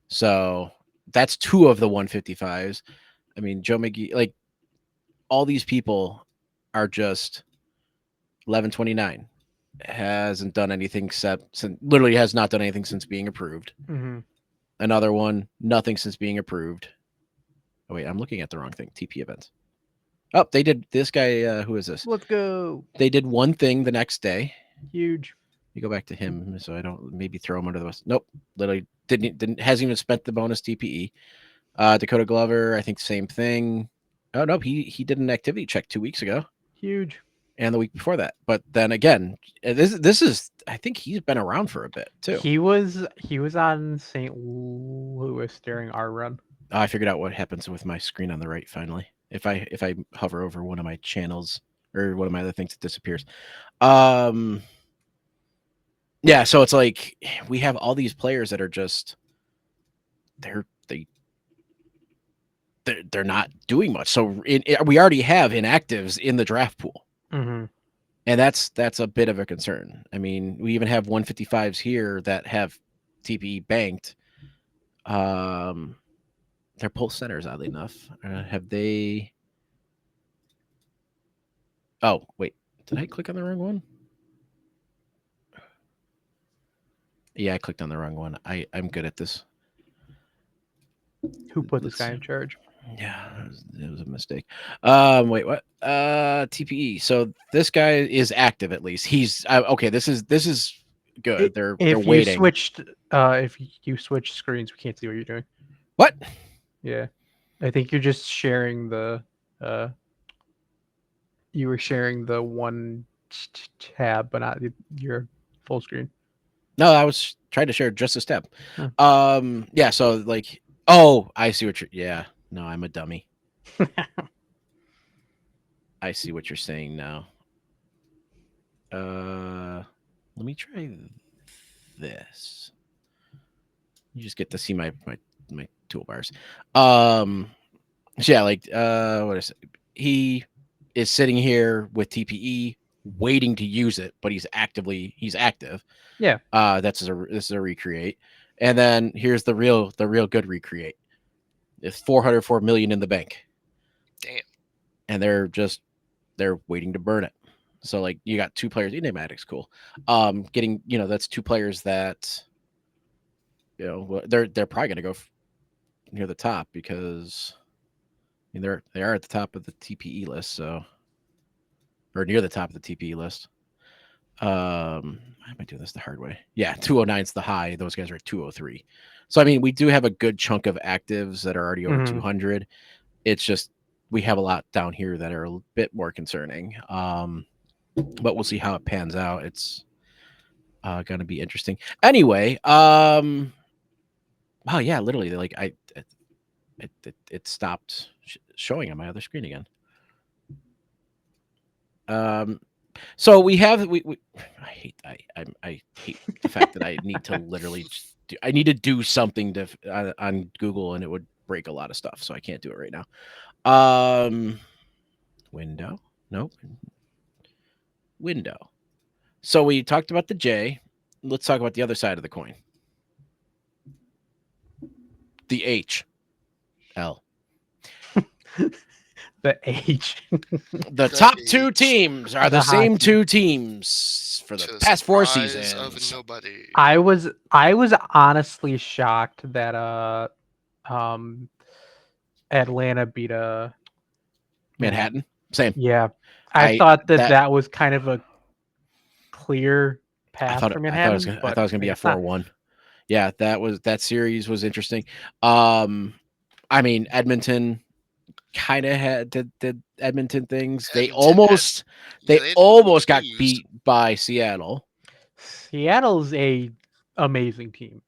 [SPEAKER 1] So that's 2 of the 155s. I mean, Joe McGee, like all these people are just 1129 hasn't done anything except since literally has not done anything since being approved.
[SPEAKER 2] Mm-hmm.
[SPEAKER 1] Another one, nothing since being approved. Oh wait, I'm looking at the wrong thing. TP events. Oh, they did this guy. Who is this?
[SPEAKER 2] Let's go.
[SPEAKER 1] They did one thing the next day.
[SPEAKER 2] Huge.
[SPEAKER 1] You go back to him, so I don't maybe throw him under the bus. Nope, literally didn't hasn't even spent the bonus TPE. Dakota Glover, I think same thing. Oh no, he did an activity check 2 weeks ago
[SPEAKER 2] Huge.
[SPEAKER 1] and the week before that. But then again, this is I think he's been around for a bit too.
[SPEAKER 2] He was on St. Louis during our run.
[SPEAKER 1] I figured out what happens with my screen on the right finally. If I hover over one of my channels or one of my other things, it disappears. Yeah, so it's like we have all these players that are just they're not doing much. So we already have inactives in the draft pool,
[SPEAKER 2] Mm-hmm.
[SPEAKER 1] and that's a bit of a concern. I mean, we even have 155s here that have TPE banked. They're pulse centers, oddly enough. Have they? Oh wait, did I click on the wrong one? Yeah, I clicked on the wrong one. I'm good at this.
[SPEAKER 2] Who put this
[SPEAKER 1] Let's
[SPEAKER 2] guy
[SPEAKER 1] see.
[SPEAKER 2] in charge?
[SPEAKER 1] Yeah, it was a mistake. Wait, what? TPE. So this guy is active at least. He's okay. This is good. They're
[SPEAKER 2] If you
[SPEAKER 1] waiting.
[SPEAKER 2] switched, if you switch screens, we can't see what you're doing.
[SPEAKER 1] What?
[SPEAKER 2] Yeah, I think you're just sharing the. You were sharing the one tab, but not your full screen.
[SPEAKER 1] No, I was trying to share just a step.
[SPEAKER 2] Huh.
[SPEAKER 1] Yeah. So like, oh, I see what you're. Yeah. No, I'm a dummy. I see what you're saying now. Let me try this. You just get to see my toolbars. So yeah, like what is it? He is sitting here with TPE waiting to use it, but he's active.
[SPEAKER 2] Yeah.
[SPEAKER 1] This is a recreate. And then here's the real good recreate. It's 404 million in the bank.
[SPEAKER 3] Damn.
[SPEAKER 1] And they're waiting to burn it. So like you got 2 players, Enigmatic's cool. Getting, that's 2 players that they're probably going to go near the top because I mean they are at the top of the TPE list, so or near the top of the TPE list. I might do this the hard way. Yeah, 209 is the high. Those guys are at 203. So I mean, we do have a good chunk of actives that are already over 200. It's just we have a lot down here that are a bit more concerning. But we'll see how it pans out. It's going to be interesting. Anyway, oh yeah, literally, like it stopped showing on my other screen again. So we have I hate the fact that I need to literally I need to do something to on Google and it would break a lot of stuff, so I can't do it right now. Window, nope, window. So we talked about the J. Let's talk about the other side of the coin. The H. L.
[SPEAKER 2] The H.
[SPEAKER 1] The top 2 teams are the same 2 teams for the past 4 seasons.
[SPEAKER 3] Of nobody.
[SPEAKER 2] I was honestly shocked that Atlanta beat
[SPEAKER 1] Manhattan. Same.
[SPEAKER 2] Yeah, I thought that was kind of a clear path for Manhattan.
[SPEAKER 1] I thought it was gonna be a 4-1. Yeah, that series was interesting. I mean, Edmonton kind of did Edmonton things. They almost got beat by Seattle.
[SPEAKER 2] Seattle's a amazing team.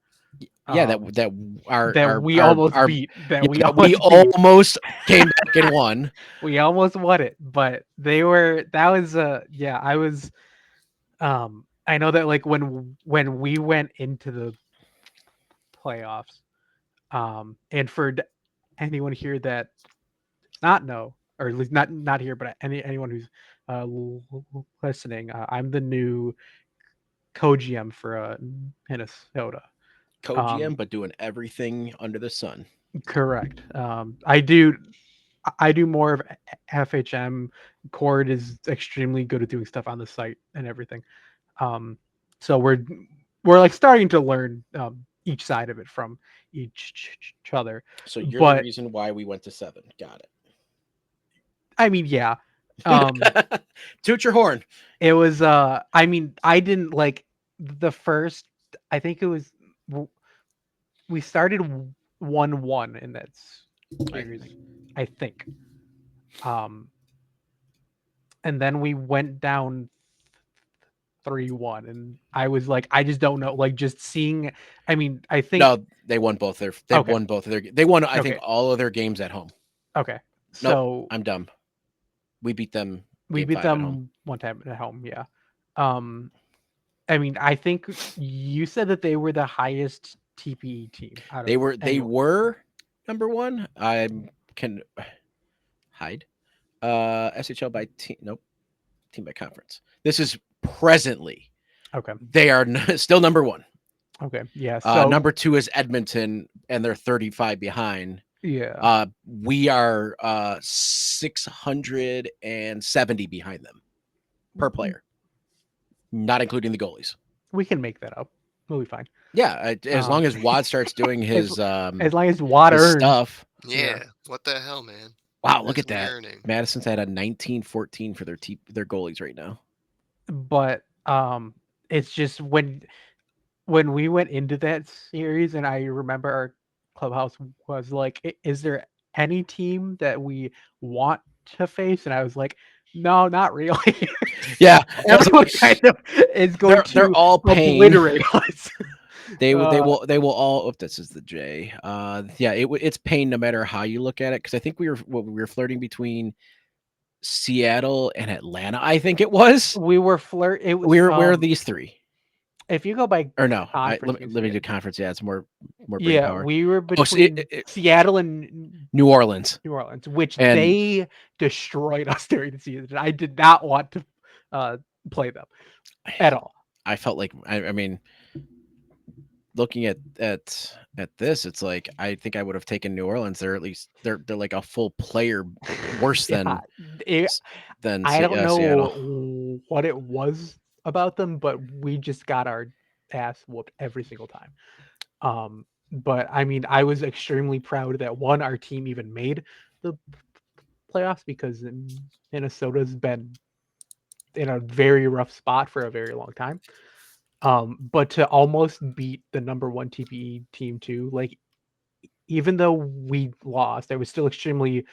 [SPEAKER 1] Yeah,
[SPEAKER 2] we almost beat.
[SPEAKER 1] We almost came back and won.
[SPEAKER 2] We almost won it, but I was. I know that like when we went into the playoffs, and for anyone here that not know, or at least not here, but anyone who's listening, I'm the new co-GM for Minnesota.
[SPEAKER 1] Co-GM, but doing everything under the sun.
[SPEAKER 2] Correct. I do more of FHM. Cord is extremely good at doing stuff on the site and everything. So we're like starting to learn each side of it from each other.
[SPEAKER 1] So you're the
[SPEAKER 2] But
[SPEAKER 1] reason why we went to 7. Got
[SPEAKER 2] I mean, yeah.
[SPEAKER 1] it. Toot your horn.
[SPEAKER 2] It was I mean, I didn't like the first. I think it was we started 1-1 in that series. I think. Um, and then we went down 3-1, and I was like, I just don't know. Like just seeing. I mean, I think.
[SPEAKER 1] No, they won both their. They
[SPEAKER 2] Okay.
[SPEAKER 1] won both of their. They won. I think
[SPEAKER 2] Okay.
[SPEAKER 1] all of their games at home.
[SPEAKER 2] Okay.
[SPEAKER 1] Nope,
[SPEAKER 2] So
[SPEAKER 1] I'm dumb. We beat them.
[SPEAKER 2] we
[SPEAKER 1] game
[SPEAKER 2] beat
[SPEAKER 1] 5 at home.
[SPEAKER 2] them one time at home. Yeah. I mean, I think you said that they were the highest TPE team. Out
[SPEAKER 1] They
[SPEAKER 2] of
[SPEAKER 1] were. They
[SPEAKER 2] anyone.
[SPEAKER 1] were number 1. I can hide. SHL by team. Nope. Team by conference. This is presently.
[SPEAKER 2] Okay.
[SPEAKER 1] They are still number 1.
[SPEAKER 2] Okay. Yeah. So
[SPEAKER 1] Number 2 is Edmonton, and they're 35 behind.
[SPEAKER 2] yeah.
[SPEAKER 1] We are 670 behind them per player, not including the goalies.
[SPEAKER 2] We can make that up. We'll be fine.
[SPEAKER 1] Yeah, as long as Wad starts doing his
[SPEAKER 2] As long as Watt
[SPEAKER 1] his
[SPEAKER 2] earns.
[SPEAKER 1] stuff.
[SPEAKER 3] Yeah. What the hell, man?
[SPEAKER 1] Wow, look
[SPEAKER 3] That's
[SPEAKER 1] at that.
[SPEAKER 3] learning.
[SPEAKER 1] Madison's at a 19-14 for their goalies right now.
[SPEAKER 2] But it's just when we went into that series, and I remember our clubhouse was like, is there any team that we want to face? And I was like, no, not really.
[SPEAKER 1] Yeah,
[SPEAKER 2] Everyone kind of is going
[SPEAKER 1] they're
[SPEAKER 2] to
[SPEAKER 1] all pain.
[SPEAKER 2] obliterate us.
[SPEAKER 1] They will all. Oh, this is the J. Yeah, it's pain no matter how you look at it. Because I think we were flirting between Seattle and Atlanta. I think it was.
[SPEAKER 2] We were flirt. It was.
[SPEAKER 1] Where are these 3?
[SPEAKER 2] If you go by
[SPEAKER 1] Or no,
[SPEAKER 2] conference,
[SPEAKER 1] let me do conference. Yeah, it's more brain
[SPEAKER 2] yeah,
[SPEAKER 1] power.
[SPEAKER 2] we were between Seattle and
[SPEAKER 1] New Orleans,
[SPEAKER 2] which
[SPEAKER 1] And-
[SPEAKER 2] they destroyed us during the season. I did not want to play them at all.
[SPEAKER 1] I felt like I mean, looking at this, it's like I think I would have taken New Orleans. They're at least they're like a full player worse than
[SPEAKER 2] I don't know
[SPEAKER 1] Seattle.
[SPEAKER 2] what it was about them, but we just got our ass whooped every single time. But I mean, I was extremely proud that our team even made the playoffs, because Minnesota's been in a very rough spot for a very long time. But to almost beat the number 1 TPE team too, like even though we lost, I was still extremely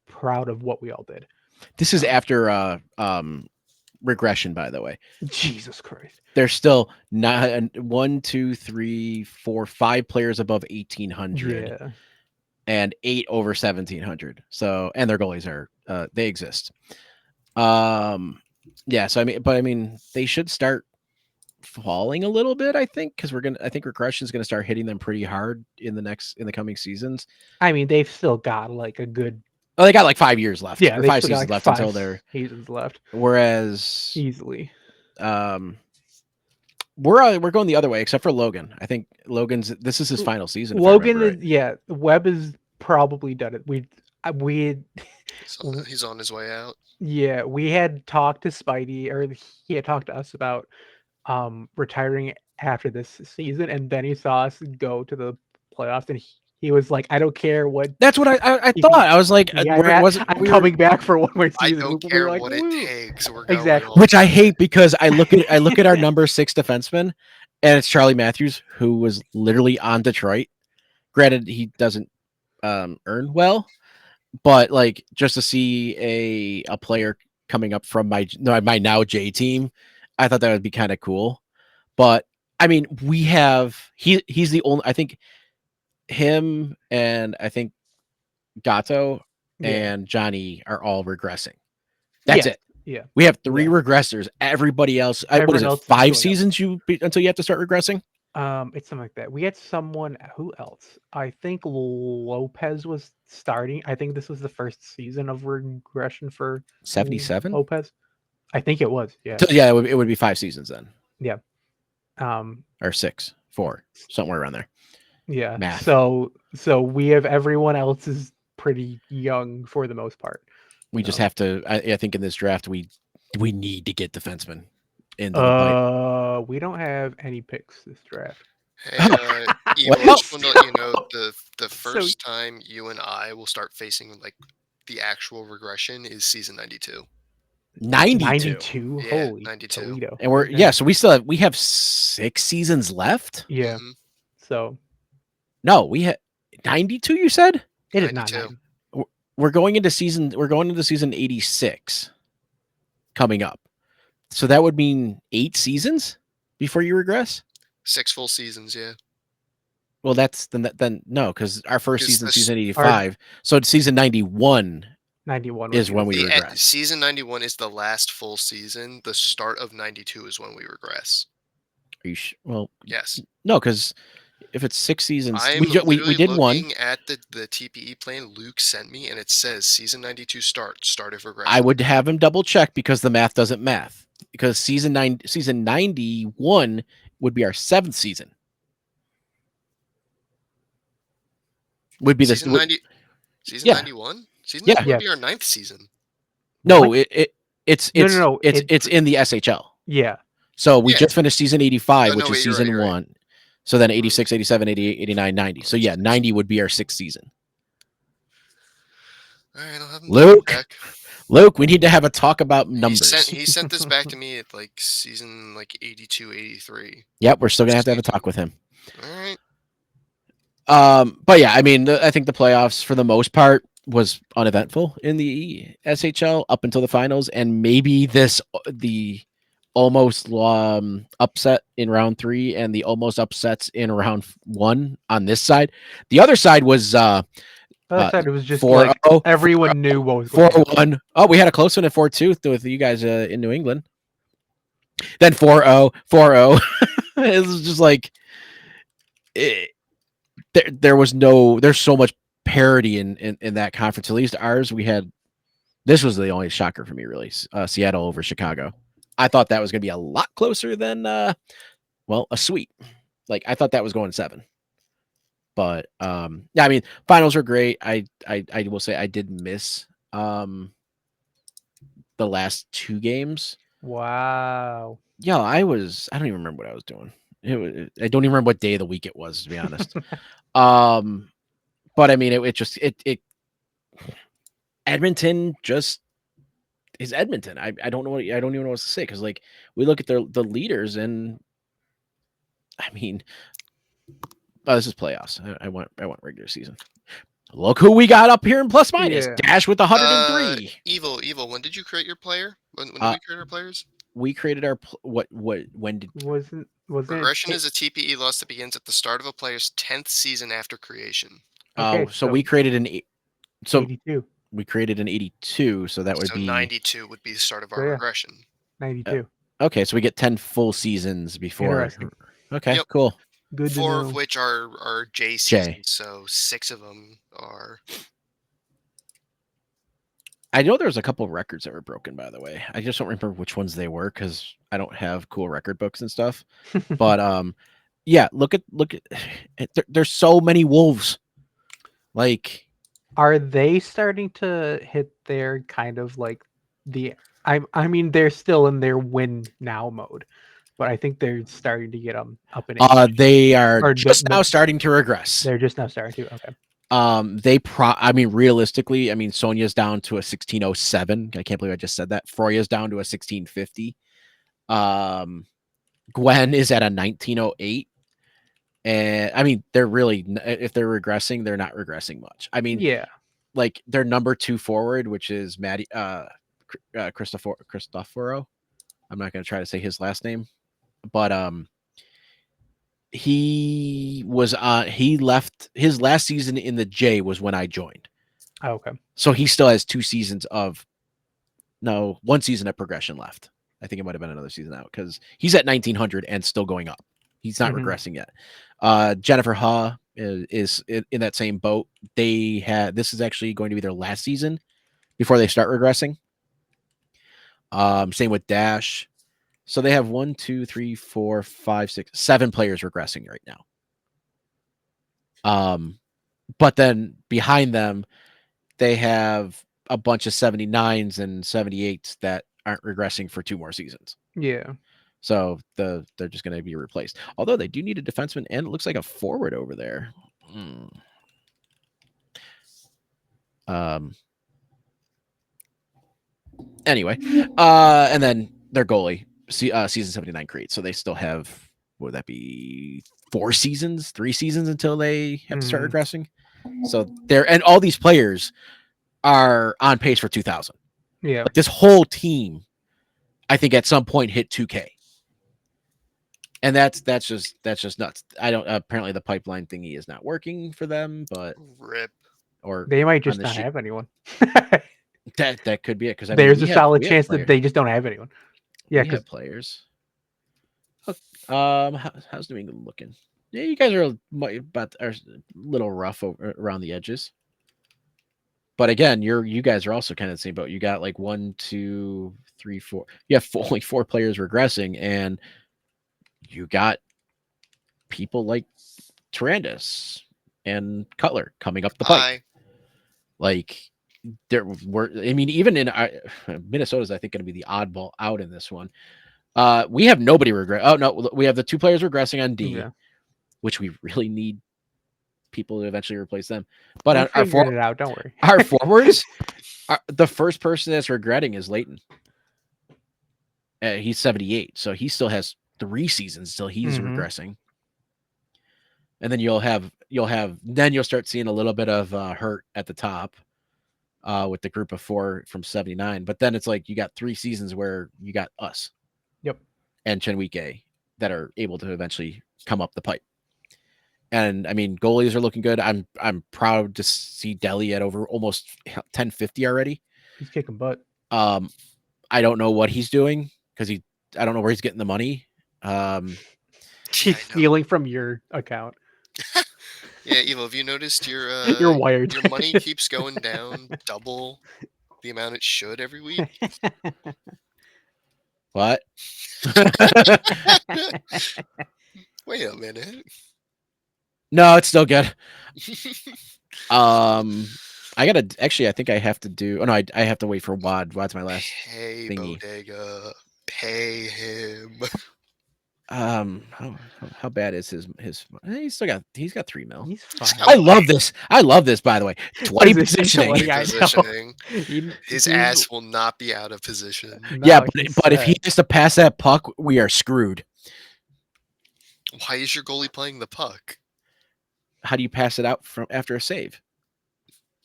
[SPEAKER 2] proud of what we all did.
[SPEAKER 1] This is after regression, by the way.
[SPEAKER 2] Jesus Christ.
[SPEAKER 1] There's still not 1, 2, 3, 4, 5 players above 1,800.
[SPEAKER 2] Yeah.
[SPEAKER 1] And 8 over 1,700. So, and their goalies are they exist. Yeah. So I mean, they should start falling a little bit. I think because I think regression is gonna start hitting them pretty hard in the coming seasons.
[SPEAKER 2] I mean, they've still got like a good.
[SPEAKER 1] Oh, they got like 5 years left.
[SPEAKER 2] Yeah,
[SPEAKER 1] or
[SPEAKER 2] they
[SPEAKER 1] 5
[SPEAKER 2] still got,
[SPEAKER 1] seasons
[SPEAKER 2] like,
[SPEAKER 1] left until they're
[SPEAKER 2] seasons left.
[SPEAKER 1] Whereas
[SPEAKER 2] Easily.
[SPEAKER 1] We're going the other way, except for Logan. I think this is his final season.
[SPEAKER 2] Logan
[SPEAKER 1] is
[SPEAKER 2] yeah. Webb is probably done it. We
[SPEAKER 3] He's on his way out.
[SPEAKER 2] Yeah, we had talked to Spidey, or he had talked to us about retiring after this season, and then he saw us go to the playoffs, and he was like, "I don't care what."
[SPEAKER 1] That's what I thought. I was like,
[SPEAKER 2] I'm coming back for one more
[SPEAKER 3] I
[SPEAKER 2] season.
[SPEAKER 3] don't
[SPEAKER 2] We
[SPEAKER 3] care
[SPEAKER 2] were like,
[SPEAKER 3] what
[SPEAKER 2] "Woo."
[SPEAKER 3] it takes. We're going
[SPEAKER 2] Exactly.
[SPEAKER 3] all
[SPEAKER 1] Which I hate, because I look at our number 6 defenseman, and it's Charlie Matthews, who was literally on Detroit. Granted, he doesn't earn well, but like just to see a player coming up from my now J team, I thought that would be kind of cool. But I mean, he's the only, I think him and I think Gato and Johnny are all regressing. That's it.
[SPEAKER 2] Yeah.
[SPEAKER 1] We have 3 regressors. Everybody else,
[SPEAKER 2] Everyone else is
[SPEAKER 1] 5
[SPEAKER 2] going up.
[SPEAKER 1] seasons until you have to start regressing?
[SPEAKER 2] It's something like that. We had someone, who else? I think Lopez was starting. I think this was the first season of regression for
[SPEAKER 1] 77?
[SPEAKER 2] Lopez. I think it was. Yeah.
[SPEAKER 1] So, yeah, it would be 5 seasons then.
[SPEAKER 2] Yeah.
[SPEAKER 1] Or 6. 4, somewhere around there.
[SPEAKER 2] Yeah.
[SPEAKER 1] Math.
[SPEAKER 2] So we have everyone else is pretty young for the most part.
[SPEAKER 1] We just
[SPEAKER 2] No.
[SPEAKER 1] have to. I think in this draft we need to get defensemen into the pipe.
[SPEAKER 2] We don't have any picks this draft.
[SPEAKER 3] Hey,
[SPEAKER 1] Oh.
[SPEAKER 3] Evil,
[SPEAKER 1] Well-
[SPEAKER 3] just want to let you know the
[SPEAKER 2] So-
[SPEAKER 3] first time you and I will start facing like the actual regression is season 92.
[SPEAKER 1] 92.
[SPEAKER 2] 92.
[SPEAKER 3] Yeah,
[SPEAKER 2] Holy
[SPEAKER 3] 92.
[SPEAKER 2] Toledo.
[SPEAKER 1] And we're
[SPEAKER 2] Okay.
[SPEAKER 1] so we have 6 seasons left.
[SPEAKER 2] Yeah.
[SPEAKER 3] Mhm.
[SPEAKER 2] So
[SPEAKER 1] No, we had 92. You said
[SPEAKER 2] it is not
[SPEAKER 3] 92.
[SPEAKER 2] 9.
[SPEAKER 1] we're going into season 86 coming up. So that would mean 8 seasons before you regress.
[SPEAKER 3] 6 full seasons, yeah.
[SPEAKER 1] Well, that's then no, because our first
[SPEAKER 3] Because
[SPEAKER 1] season,
[SPEAKER 3] this-
[SPEAKER 1] season 85. So it's season 91
[SPEAKER 2] 91
[SPEAKER 1] is
[SPEAKER 2] would be
[SPEAKER 1] when
[SPEAKER 2] the
[SPEAKER 1] we
[SPEAKER 3] The
[SPEAKER 1] regress.
[SPEAKER 3] season 91 is the last full season. The start of 92 is when we regress.
[SPEAKER 1] Are you well,
[SPEAKER 3] Yes.
[SPEAKER 1] no, because if it's 6 seasons,
[SPEAKER 3] I'm
[SPEAKER 1] we
[SPEAKER 3] literally
[SPEAKER 1] did one.
[SPEAKER 3] looking at the TPE plan Luke sent me, and it says season 92 start of regression.
[SPEAKER 1] I would have him double check because the math doesn't math. Because season 91 would be our 7th season. Would be
[SPEAKER 3] season
[SPEAKER 1] the
[SPEAKER 3] 90. Season
[SPEAKER 1] yeah.
[SPEAKER 3] 91. Season
[SPEAKER 1] Yeah.
[SPEAKER 3] 91 would be
[SPEAKER 2] Yes.
[SPEAKER 3] our 9th season.
[SPEAKER 1] no,
[SPEAKER 2] What?
[SPEAKER 1] it's
[SPEAKER 2] No.
[SPEAKER 1] it's in the SHL.
[SPEAKER 2] Yeah.
[SPEAKER 1] So we
[SPEAKER 3] Yeah.
[SPEAKER 1] just finished season 85,
[SPEAKER 3] Oh,
[SPEAKER 1] which
[SPEAKER 3] no,
[SPEAKER 1] is
[SPEAKER 3] wait, you're right,
[SPEAKER 1] season
[SPEAKER 3] you're right.
[SPEAKER 1] 1. So then 86, 87, 88, 89, 90. So yeah,
[SPEAKER 3] 86.
[SPEAKER 1] 90 would be our 6th season.
[SPEAKER 3] All right, I'll have him
[SPEAKER 1] Luke?
[SPEAKER 3] back.
[SPEAKER 1] Luke, we need to have a talk about numbers.
[SPEAKER 3] He sent this back to me at like season like 82, 83.
[SPEAKER 1] Yep, we're still gonna have to talk with him.
[SPEAKER 3] All right.
[SPEAKER 1] But yeah, I mean, I think the playoffs for the most part was uneventful in the SHL up until the finals, and maybe the almost upset in round 3 and the almost upsets in round 1 on this side. The other side was
[SPEAKER 2] Other side, it was just
[SPEAKER 1] 4-0,
[SPEAKER 2] like everyone knew what was going on.
[SPEAKER 1] 4-1. Oh, we had a close one at 4-2 with you guys in New England. Then 4-0, 4-0. It was just like there was there's so much parity in that conference. At least ours, we had. This was the only shocker for me, really. Seattle over Chicago. I thought that was going to be a lot closer than a sweep. Like I thought that was going 7. But yeah, I mean, finals were great. I will say I did miss the last 2 games.
[SPEAKER 2] Wow.
[SPEAKER 1] Yeah, I don't even remember what I was doing. I don't even remember what day of the week it was, to be honest. But I mean, it Edmonton just is Edmonton. I don't know I don't even know what to say because like we look at the leaders and I mean, this is playoffs. I want regular season. Look who we got up here in plus minus.
[SPEAKER 2] Yeah.
[SPEAKER 1] Dash with 103.
[SPEAKER 3] Evil. When did you create your player? When did we create our players?
[SPEAKER 1] We created our when did
[SPEAKER 2] Wasn't
[SPEAKER 3] Regression
[SPEAKER 2] it?
[SPEAKER 3] is a TPE loss that begins at the start of a player's 10th season after creation.
[SPEAKER 2] Okay,
[SPEAKER 1] so we created so
[SPEAKER 2] 82.
[SPEAKER 1] we created an 82, so that would
[SPEAKER 3] So
[SPEAKER 1] be
[SPEAKER 3] 92 would be the start of our
[SPEAKER 2] Yeah.
[SPEAKER 3] regression.
[SPEAKER 2] 92.
[SPEAKER 1] okay. So we get 10 full seasons before.
[SPEAKER 2] Interesting.
[SPEAKER 1] Okay,
[SPEAKER 3] Yep.
[SPEAKER 1] cool.
[SPEAKER 2] Good to
[SPEAKER 3] 4
[SPEAKER 2] know.
[SPEAKER 3] of which are J
[SPEAKER 1] J.
[SPEAKER 3] seasons, so 6 of them are.
[SPEAKER 1] I know there was a couple of records that were broken, by the way. I just don't remember which ones they were because I don't have cool record books and stuff. But yeah, look at there's so many wolves. Like,
[SPEAKER 2] Are they starting to hit their kind of like I mean they're still in their win now mode, but I think they're starting to get them up in age.
[SPEAKER 1] they are
[SPEAKER 2] Or
[SPEAKER 1] just
[SPEAKER 2] the-
[SPEAKER 1] now starting to regress.
[SPEAKER 2] They're just now starting to. Okay.
[SPEAKER 1] I mean, realistically, I mean, Sonia's down to a 1607. I can't believe I just said that. Froya's down to a 1650. Gwen is at a 1908. And I mean, they're really, if they're regressing, they're not regressing much. I mean,
[SPEAKER 2] Yeah.
[SPEAKER 1] like their number 2 forward, which is Maddie, Cristoforo. I'm not going to try to say his last name, but, he left his last season in the J was when I joined.
[SPEAKER 2] Oh, okay.
[SPEAKER 1] So he still has 2 seasons of 1 season of progression left. I think it might have been another season out because he's at 1900 and still going up. He's not regressing yet. Jennifer Ha is in that same boat. This is actually going to be their last season before they start regressing. Same with Dash. So they have 1, 2, 3, 4, 5, 6, 7 players regressing right now. But then behind them, they have a bunch of 79s and 78s that aren't regressing for 2 more seasons.
[SPEAKER 2] Yeah.
[SPEAKER 1] So they're just going to be replaced. Although they do need a defenseman and it looks like a forward over there. Um. Anyway, and then their goalie, season 79 creates. So they still have, what would that be, 4 seasons, 3 seasons until they have to start regressing. So they're, and all these players are on pace for 2000.
[SPEAKER 2] Yeah.
[SPEAKER 1] Like this whole team, I think at some point hit 2K. And that's just nuts. I don't, apparently the pipeline thingy is not working for them, but
[SPEAKER 3] Rip.
[SPEAKER 1] or
[SPEAKER 2] They might
[SPEAKER 1] on
[SPEAKER 2] just
[SPEAKER 1] the
[SPEAKER 2] not
[SPEAKER 1] sheet.
[SPEAKER 2] have anyone.
[SPEAKER 1] That could be it, because I mean
[SPEAKER 2] There's
[SPEAKER 1] we
[SPEAKER 2] a
[SPEAKER 1] have,
[SPEAKER 2] solid
[SPEAKER 1] we have
[SPEAKER 2] chance that
[SPEAKER 1] players.
[SPEAKER 2] they just don't have anyone. Yeah,
[SPEAKER 1] We
[SPEAKER 2] because
[SPEAKER 1] have players. How's New England looking? Yeah, you guys are a little rough around the edges. But again, you guys are also kind of the same boat. You got like 1, 2, 3, 4. You have only 4 players regressing, and you got people like Tarandis and Cutler coming up the pipe.
[SPEAKER 3] Bye.
[SPEAKER 1] Like there were, I mean, even in Minnesota's, I think, going to be the oddball out in this one. We have nobody regress. Oh no, we have the 2 players regressing on D,
[SPEAKER 2] yeah.
[SPEAKER 1] which we really need people to eventually replace them. But
[SPEAKER 2] We're figuring it out. Don't worry.
[SPEAKER 1] our forwards, the first person that's regretting is Leighton. He's 78, so he still has 3 seasons till he's regressing. And then you'll start seeing a little bit of hurt at the top with the group of 4 from 79. But then it's like you got 3 seasons where you got us.
[SPEAKER 2] Yep.
[SPEAKER 1] And Chenwike that are able to eventually come up the pipe. And I mean, goalies are looking good. I'm proud to see Delhi at over almost 1050 already.
[SPEAKER 2] He's kicking butt.
[SPEAKER 1] I don't know what he's doing because I don't know where he's getting the money.
[SPEAKER 2] He's stealing from your account.
[SPEAKER 3] Yeah, Evo, have you noticed your
[SPEAKER 2] You're wired.
[SPEAKER 3] your money keeps going down double the amount it should every week?
[SPEAKER 1] What?
[SPEAKER 3] Wait a minute.
[SPEAKER 1] No, it's still good. I think I have to do. Oh no, I have to wait for Wad. Wad's my last
[SPEAKER 3] Hey,
[SPEAKER 1] thingy.
[SPEAKER 3] Bodega, pay him.
[SPEAKER 1] How bad is his? He's got 3 mil.
[SPEAKER 2] He's fine.
[SPEAKER 1] I love this. By the way. 20
[SPEAKER 2] Positioning.
[SPEAKER 1] positioning.
[SPEAKER 2] I know.
[SPEAKER 3] Positioning. His
[SPEAKER 2] He's-
[SPEAKER 3] ass will not be out of position.
[SPEAKER 1] Yeah,
[SPEAKER 2] No, he's
[SPEAKER 1] but if he
[SPEAKER 2] set.
[SPEAKER 1] has to pass that puck, we are screwed.
[SPEAKER 3] Why is your goalie playing the puck?
[SPEAKER 1] How do you pass it out from after a save?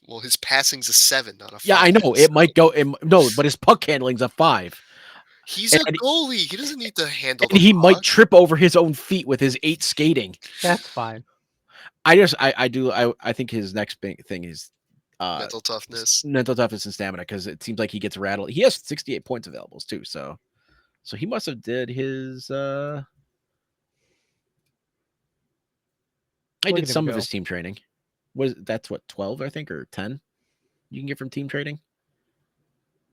[SPEAKER 3] Well, his passing's a 7, not a 5.
[SPEAKER 1] Yeah, I know it might go. No, but his puck handling's a 5.
[SPEAKER 3] He's a
[SPEAKER 1] and-
[SPEAKER 3] goalie. He doesn't need to handle
[SPEAKER 1] And
[SPEAKER 3] the
[SPEAKER 1] he might
[SPEAKER 3] puck.
[SPEAKER 1] trip over his own feet with his 8 skating.
[SPEAKER 2] That's fine.
[SPEAKER 1] I think his next big thing is
[SPEAKER 3] mental toughness.
[SPEAKER 1] mental toughness and stamina, because it seems like he gets rattled. He has 68 points available too, so he must have did his I
[SPEAKER 2] Look
[SPEAKER 1] did
[SPEAKER 2] at him
[SPEAKER 1] some of
[SPEAKER 2] go.
[SPEAKER 1] his team training. That's what, 12 I think, or 10 you can get from team training.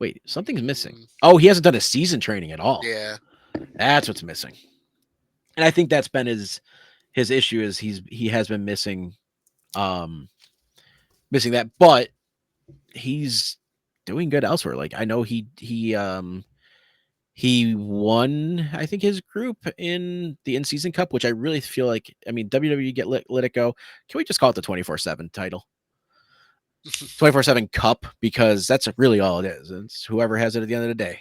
[SPEAKER 1] Wait, something's missing. Oh, he hasn't done a season training at all.
[SPEAKER 3] Yeah.
[SPEAKER 1] That's what's missing. And I think that's been his issue, is he has been missing that, but he's doing good elsewhere. Like I know he won, I think, his group in the in-season cup, which I really feel like, I mean, WWE let it go. Can we just call it the 24/7 title? 24/7 cup, because that's really all it is. It's whoever has it at the end of the day.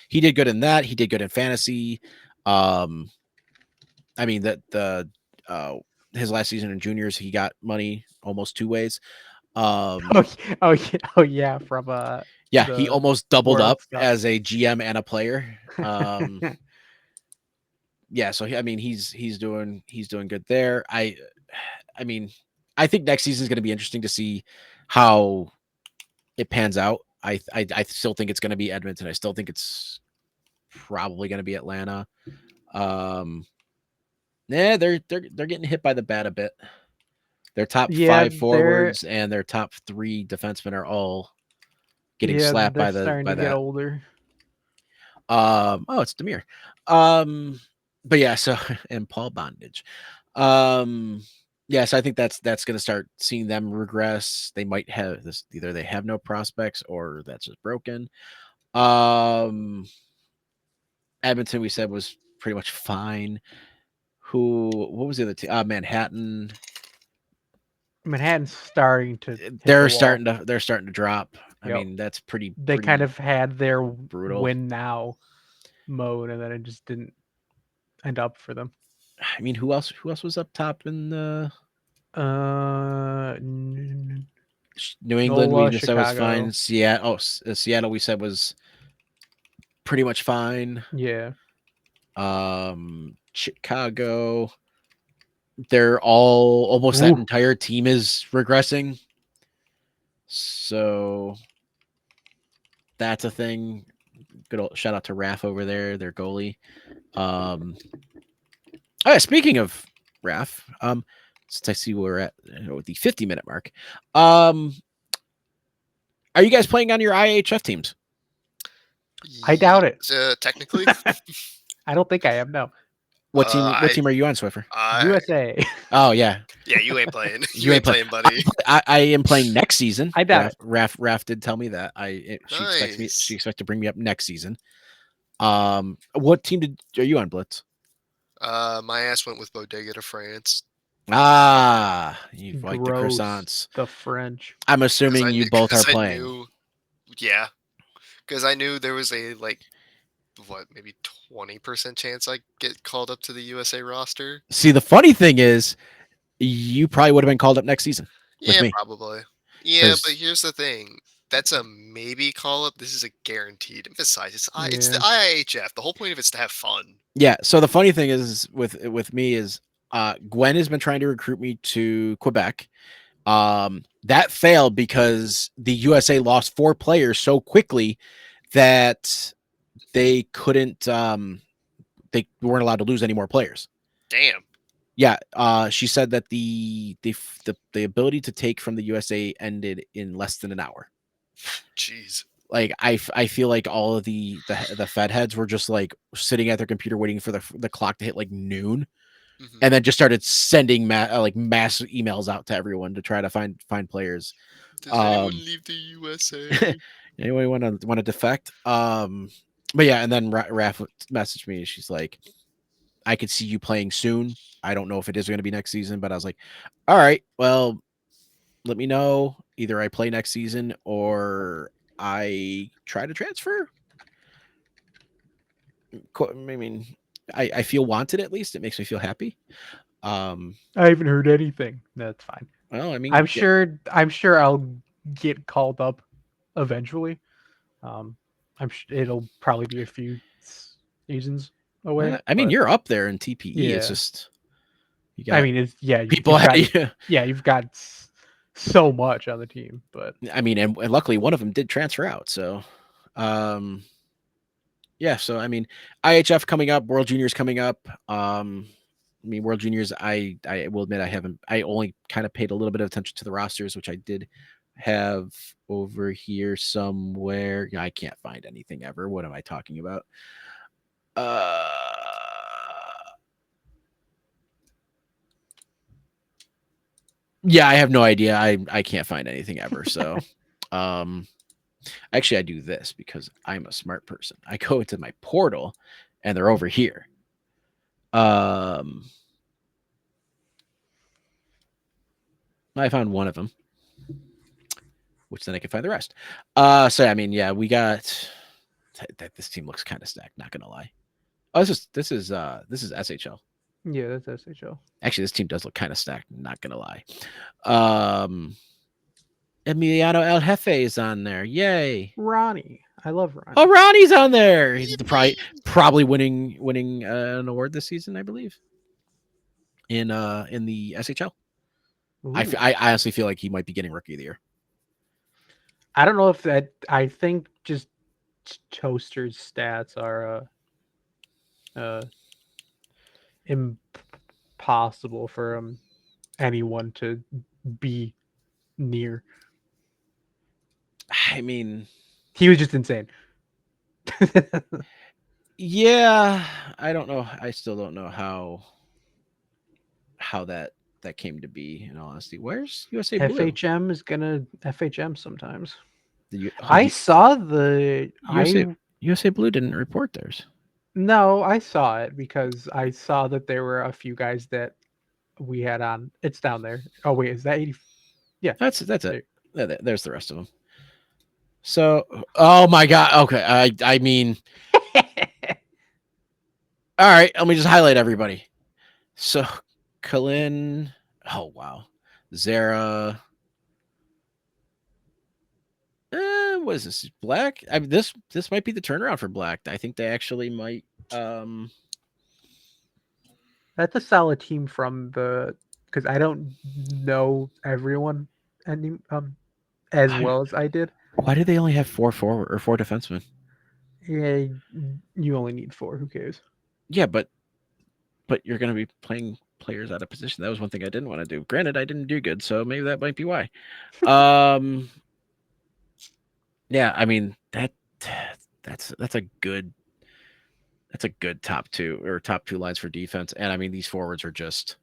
[SPEAKER 1] He did good in that. He did good in fantasy. I mean his last season in juniors, he got money almost 2 ways.
[SPEAKER 2] Oh yeah, from
[SPEAKER 1] Yeah, he
[SPEAKER 2] the
[SPEAKER 1] almost doubled
[SPEAKER 2] World
[SPEAKER 1] up
[SPEAKER 2] Cup.
[SPEAKER 1] as a GM and a player. Yeah, so he's doing good there. I mean, I think next season is going to be interesting to see how it pans out. I still think it's going to be Edmonton. I still think it's probably going to be Atlanta. Yeah, they're getting hit by the bat a bit. Their top 5 forwards and their top 3 defensemen are all getting slapped by
[SPEAKER 2] they're starting to get
[SPEAKER 1] that.
[SPEAKER 2] older.
[SPEAKER 1] Oh, it's Demir. But yeah, so and Paul Bondage. Yeah, so I think that's going to start seeing them regress. They might have this, either they have no prospects or that's just broken. Edmonton, we said, was pretty much fine. What was the other team? Manhattan.
[SPEAKER 2] Manhattan's starting to hit the
[SPEAKER 1] They're
[SPEAKER 2] wall.
[SPEAKER 1] starting to drop. I
[SPEAKER 2] Yep.
[SPEAKER 1] mean, that's
[SPEAKER 2] They
[SPEAKER 1] pretty
[SPEAKER 2] kind of had their
[SPEAKER 1] brutal.
[SPEAKER 2] win now mode, and then it just didn't end up for them.
[SPEAKER 1] I mean, who else was up top in the New England?
[SPEAKER 2] Nola,
[SPEAKER 1] We just said was
[SPEAKER 2] Chicago.
[SPEAKER 1] fine. Seattle. Seattle. We said was pretty much fine.
[SPEAKER 2] Yeah.
[SPEAKER 1] Chicago. They're all almost that
[SPEAKER 2] Ooh.
[SPEAKER 1] entire team is regressing. So that's a thing. Good old shout out to Raf over there, their goalie. Oh yeah, speaking of Raf, since I see we're at the 50-minute mark, are you guys playing on your IHF teams?
[SPEAKER 2] I doubt it.
[SPEAKER 3] Technically,
[SPEAKER 2] I don't think I am. No.
[SPEAKER 1] What team are you on, Swiffer?
[SPEAKER 2] USA.
[SPEAKER 1] Oh yeah,
[SPEAKER 3] yeah, you ain't playing.
[SPEAKER 1] You ain't
[SPEAKER 3] playing, buddy.
[SPEAKER 1] I am playing next season.
[SPEAKER 2] I doubt it.
[SPEAKER 1] Raf did tell me that. She expects me.
[SPEAKER 3] Nice.
[SPEAKER 1] She expects to bring me up next season. What team are you on, Blitz?
[SPEAKER 3] My ass went with Bodega to France.
[SPEAKER 1] You like the
[SPEAKER 2] Gross.
[SPEAKER 1] croissants.
[SPEAKER 2] The French.
[SPEAKER 1] I'm assuming you both are playing.
[SPEAKER 3] Yeah, because I knew there was a maybe 20% chance I get called up to the USA roster.
[SPEAKER 1] See, the funny thing is, you probably would have been called up next season.
[SPEAKER 3] Yeah,
[SPEAKER 1] me.
[SPEAKER 3] probably. Yeah, but here's the thing. That's a maybe call up. This is a guaranteed. Besides, it's the IIHF. The whole point of it's to have fun.
[SPEAKER 1] Yeah. So the funny thing is with me is Gwen has been trying to recruit me to Quebec. That failed because the USA lost 4 players so quickly that they couldn't. They weren't allowed to lose any more players.
[SPEAKER 3] Damn.
[SPEAKER 1] Yeah, she said that the ability to take from the USA ended in less than an hour.
[SPEAKER 3] Jeez.
[SPEAKER 1] Like I feel like all of the Fed heads were just like sitting at their computer waiting for the clock to hit like noon, and then just started sending mass emails out to everyone to try to find players.
[SPEAKER 3] Does anyone leave the USA?
[SPEAKER 1] Anyone want to defect? But yeah, and then Raf messaged me. She's like, I could see you playing soon. I don't know if it is going to be next season, but I was like, all right, well, let me know. Either I play next season or I try to transfer. I mean, I feel wanted at least. It makes me feel happy.
[SPEAKER 2] I haven't heard anything. That's fine.
[SPEAKER 1] Well, I mean,
[SPEAKER 2] I'm sure I'll get called up eventually. It'll probably be a few seasons away.
[SPEAKER 1] I mean, you're up there in TPE.
[SPEAKER 2] Yeah.
[SPEAKER 1] It's just you got.
[SPEAKER 2] I mean, it's
[SPEAKER 1] people.
[SPEAKER 2] You've got so much on the team, but
[SPEAKER 1] I mean, and luckily one of them did transfer out. So, yeah. So I mean, IHF coming up, World Juniors coming up. I mean, World Juniors. I will admit I only kind of paid a little bit of attention to the rosters, which I did have over here somewhere. I can't find anything ever. What am I talking about? Yeah, I have no idea. I can't find anything ever. So, actually, I do this because I'm a smart person. I go into my portal, and they're over here. I found one of them, which then I can find the rest. So I mean, yeah, we got that. This team looks kind of stacked. Not gonna lie. Oh, this is SHL.
[SPEAKER 2] Yeah, that's SHL.
[SPEAKER 1] Actually, this team does look kind of stacked. Not gonna lie. Emiliano El Jefe is on there. Yay!
[SPEAKER 2] Ronnie, I love Ronnie.
[SPEAKER 1] Oh, Ronnie's on there. He's probably winning an award this season, I believe. In the SHL. I honestly feel like he might be getting Rookie of the Year.
[SPEAKER 2] I don't know if that. I think just Toaster's stats are impossible for anyone to be near.
[SPEAKER 1] I mean,
[SPEAKER 2] he was just insane.
[SPEAKER 1] Yeah, I don't know. I still don't know how that came to be. In all honesty, where's USA Blue?
[SPEAKER 2] FHM is gonna FHM sometimes.
[SPEAKER 1] Oh,
[SPEAKER 2] I saw the I
[SPEAKER 1] USA Blue didn't report theirs.
[SPEAKER 2] no, I saw it because I saw that there were a few guys that we had on. It's down there. Oh wait, is that 80? Yeah.
[SPEAKER 1] That's it.
[SPEAKER 2] There.
[SPEAKER 1] There's the rest of them. So, oh my god. Okay, I mean, all right. Let me just highlight everybody. So, Kalin. Oh wow, Zara. What is this? Black? I mean, this might be the turnaround for Black. I think they actually might.
[SPEAKER 2] That's a solid team from the because I don't know everyone any as
[SPEAKER 1] Why,
[SPEAKER 2] well as I did.
[SPEAKER 1] why do they only have 4 forward or 4 defensemen?
[SPEAKER 2] Yeah, you only need 4. Who cares?
[SPEAKER 1] Yeah, but you're going to be playing players out of position. That was one thing I didn't want to do. Granted, I didn't do good, so maybe that might be why. Um, yeah, I mean that's a good top two lines for defense, and I mean these forwards are just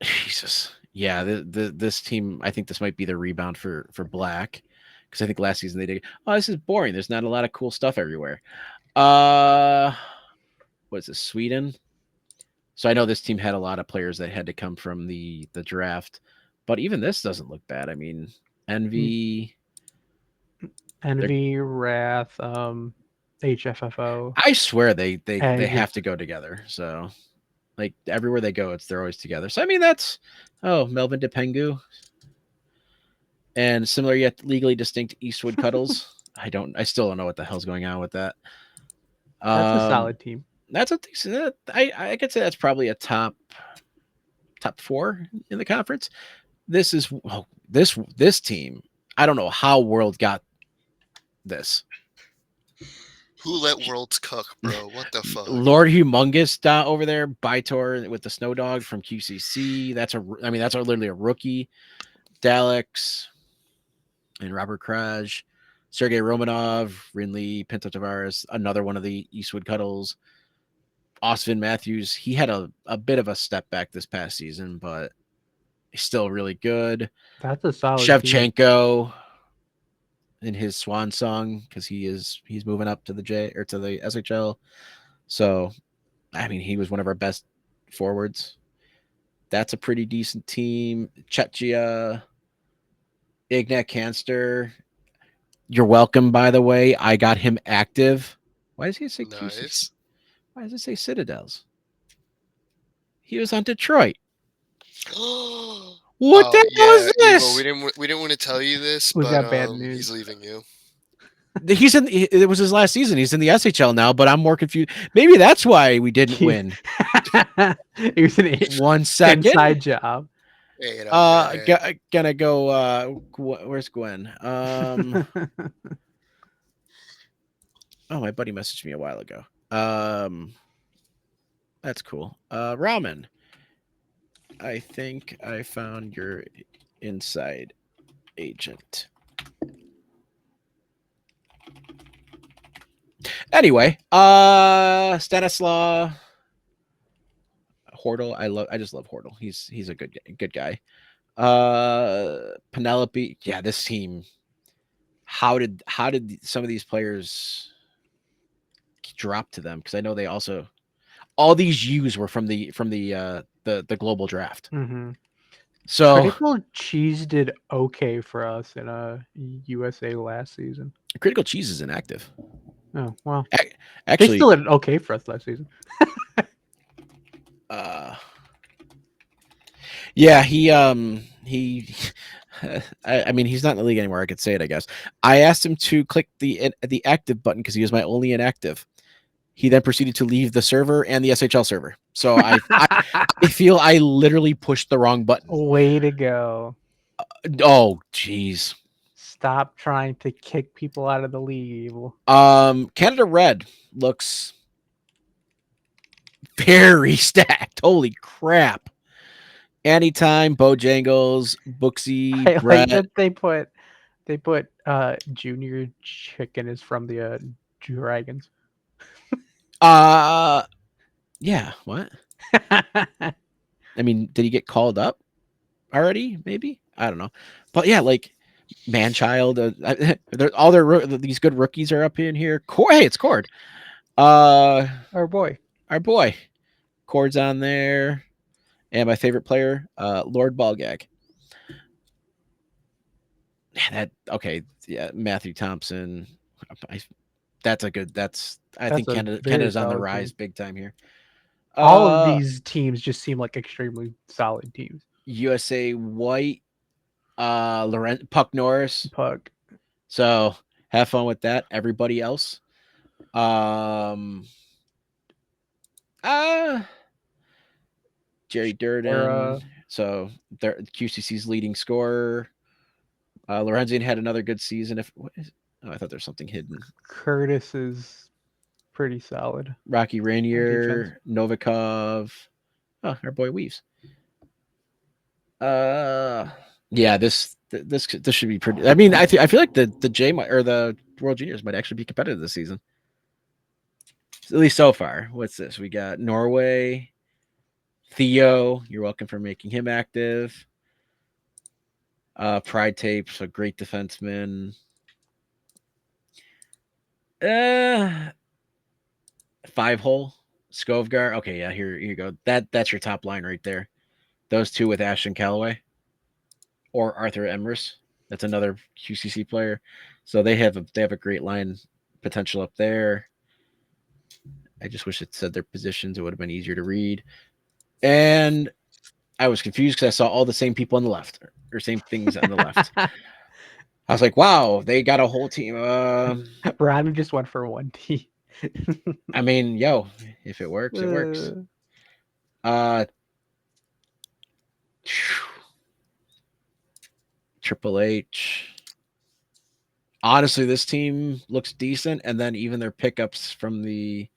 [SPEAKER 1] Jesus. Yeah, this team. I think this might be the rebound for Black because I think last season they did. Oh, this is boring. There's not a lot of cool stuff everywhere. What is this? Sweden. So I know this team had a lot of players that had to come from the draft, but even this doesn't look bad. I mean, Envy.
[SPEAKER 2] Envy, Wrath, HFFO,
[SPEAKER 1] I swear they
[SPEAKER 2] Egg.
[SPEAKER 1] have to go together. So like everywhere they go, they're always together. So I mean that's Melvin Depengu and similar yet legally distinct Eastwood Cuddles. I still don't know what the hell's going on with that.
[SPEAKER 2] That's a solid team.
[SPEAKER 1] That's a decent. I could say that's probably a top 4 in the conference. This is this team. I don't know how World got this.
[SPEAKER 3] Who let worlds cook, bro? What the fuck?
[SPEAKER 1] Lord Humongous over there, Bytor with the Snow Dog from QCC. That's literally a rookie. Daleks and Robert Kraj, Sergei Romanov, Rinley, Pinto Tavares, another one of the Eastwood Cuddles. Austin Matthews, he had a bit of a step back this past season, but he's still really good.
[SPEAKER 2] That's a solid team.
[SPEAKER 1] Shevchenko in his swan song because he's moving up to the SHL. So, I mean, he was one of our best forwards. That's a pretty decent team. Chechia, Ignat Canster. You're welcome, by the way. I got him active. Why does he say QCC?
[SPEAKER 3] Nice.
[SPEAKER 1] Why does it say Citadels? He was on Detroit. What the hell is this?
[SPEAKER 3] Evo, we didn't want to tell you this,
[SPEAKER 2] We
[SPEAKER 3] but
[SPEAKER 2] got bad news.
[SPEAKER 3] he's leaving you.
[SPEAKER 1] It was his last season. He's in the SHL now, but I'm more confused. Maybe that's why we didn't win.
[SPEAKER 2] It was an
[SPEAKER 1] 1 second.
[SPEAKER 2] inside job.
[SPEAKER 3] Hey, man.
[SPEAKER 1] Gonna go. Where's Gwen? Oh, my buddy messaged me a while ago. That's cool. Ramen. I think I found your inside agent. Anyway, Stanislaw Hortle. I just love Hortle. He's a good guy. Penelope. Yeah, this team. How did some of these players drop to them? Because I know they also all these U's were from the global draft.
[SPEAKER 2] Mm-hmm.
[SPEAKER 1] So
[SPEAKER 2] Critical Cheese did okay for us in USA last season.
[SPEAKER 1] Critical Cheese is inactive.
[SPEAKER 2] Oh well,
[SPEAKER 1] actually,
[SPEAKER 2] they still did okay for us last season.
[SPEAKER 1] Yeah, he I mean, he's not in the league anymore. I could say it, I guess. I asked him to click the active button because he was my only inactive. He then proceeded to leave the server and the SHL server. So I feel I literally pushed the wrong button.
[SPEAKER 2] Way to go.
[SPEAKER 1] Oh, jeez.
[SPEAKER 2] Stop trying to kick people out of the league, Evil.
[SPEAKER 1] Canada Red looks very stacked. Holy crap. Anytime, Bojangles, Booksy, Brett.
[SPEAKER 2] Like that they put Junior Chicken is from the Dragons.
[SPEAKER 1] Yeah. What? I mean, did he get called up already? Maybe I don't know, but yeah, like Manchild. All these good rookies are up in here. Hey, it's Cord.
[SPEAKER 2] Our boy.
[SPEAKER 1] Our boy Cord's on there, and my favorite player, Lord Balgag. That okay? Yeah, Matthew Thompson. I, that's a good. I
[SPEAKER 2] That's
[SPEAKER 1] think
[SPEAKER 2] a very
[SPEAKER 1] Canada's on the
[SPEAKER 2] solid
[SPEAKER 1] rise
[SPEAKER 2] team.
[SPEAKER 1] big time here.
[SPEAKER 2] All of these teams just seem like extremely solid teams.
[SPEAKER 1] USA White, Puck Norris.
[SPEAKER 2] Puck.
[SPEAKER 1] So have fun with that. Everybody else. Um uh Jerry Durden.
[SPEAKER 2] Era.
[SPEAKER 1] So QCC's leading scorer. Lorenzian had another good season. Oh, I thought there's something hidden.
[SPEAKER 2] Curtis is pretty solid.
[SPEAKER 1] Rocky
[SPEAKER 2] defense.
[SPEAKER 1] Rainier, Novikov. Oh, our boy Weaves. Yeah, this should be pretty. I mean, I feel like the or the World Juniors might actually be competitive this season. At least so far. What's this? We got Norway, Theo. You're welcome for making him active. Pride Tapes, a great defenseman. 5-hole Skovgar. Okay, yeah, here you go. That's your top line right there. Those two with Ashton Callaway or Arthur Emrys. That's another QCC player. So they have a great line potential up there. I just wish it said their positions. It would have been easier to read. And I was confused because I saw all the same people on the left or same things on the left. I was like, wow, they got a whole team.
[SPEAKER 2] Ron just went for one T.
[SPEAKER 1] I mean, yo, if it works, it works. Triple H. Honestly, this team looks decent, and then even their pickups from the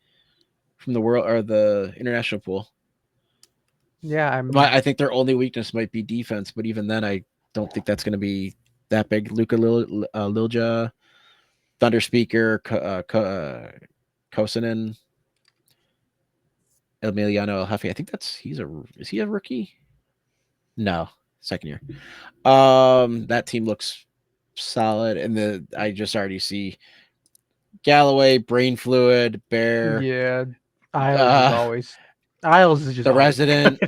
[SPEAKER 1] world or the international pool.
[SPEAKER 2] Yeah,
[SPEAKER 1] I think their only weakness might be defense, but even then, I don't think that's going to be that big. Luka Lilja, Thunder Speaker, Kosonen, Emiliano Huffy. I think is he a rookie? No, second year. That team looks solid, and I just already see Galloway, Brain Fluid, Bear.
[SPEAKER 2] Yeah, Isles is just
[SPEAKER 1] the
[SPEAKER 2] always
[SPEAKER 1] Resident,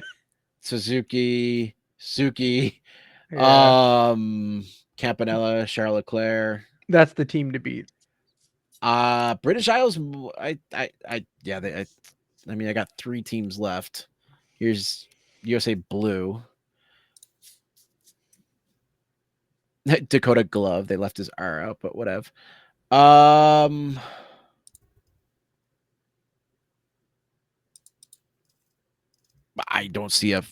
[SPEAKER 1] Suzuki, Suki,
[SPEAKER 2] yeah.
[SPEAKER 1] Campanella, Charlotte Claire.
[SPEAKER 2] That's the team to beat.
[SPEAKER 1] British Isles. Yeah. I mean, I got 3 teams left. Here's USA Blue. Dakota Glove. They left his R out, but whatever. I don't see a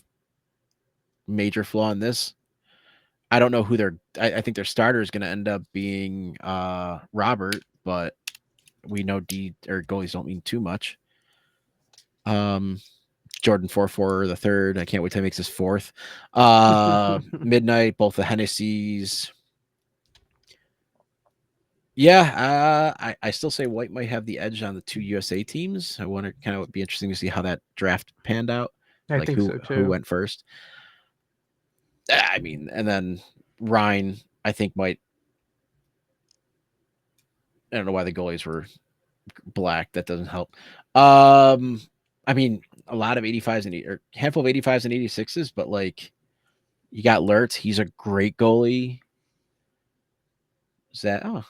[SPEAKER 1] major flaw in this. I don't know who I think their starter is going to end up being Robert, but we know goalies don't mean too much. Jordan 4-4 the third. I can't wait till he makes his 4th. Midnight, both the Hennessy's. Yeah, I still say White might have the edge on the 2 USA teams. I want to kind of be interesting to see how that draft panned out.
[SPEAKER 2] I think so too.
[SPEAKER 1] Who went first? I mean, and then Ryan, I think might. I don't know why the goalies were black. That doesn't help. I mean, a lot of 85s or handful of 85s and 86s, but like you got Lurtz. He's a great goalie. Is that? Oh,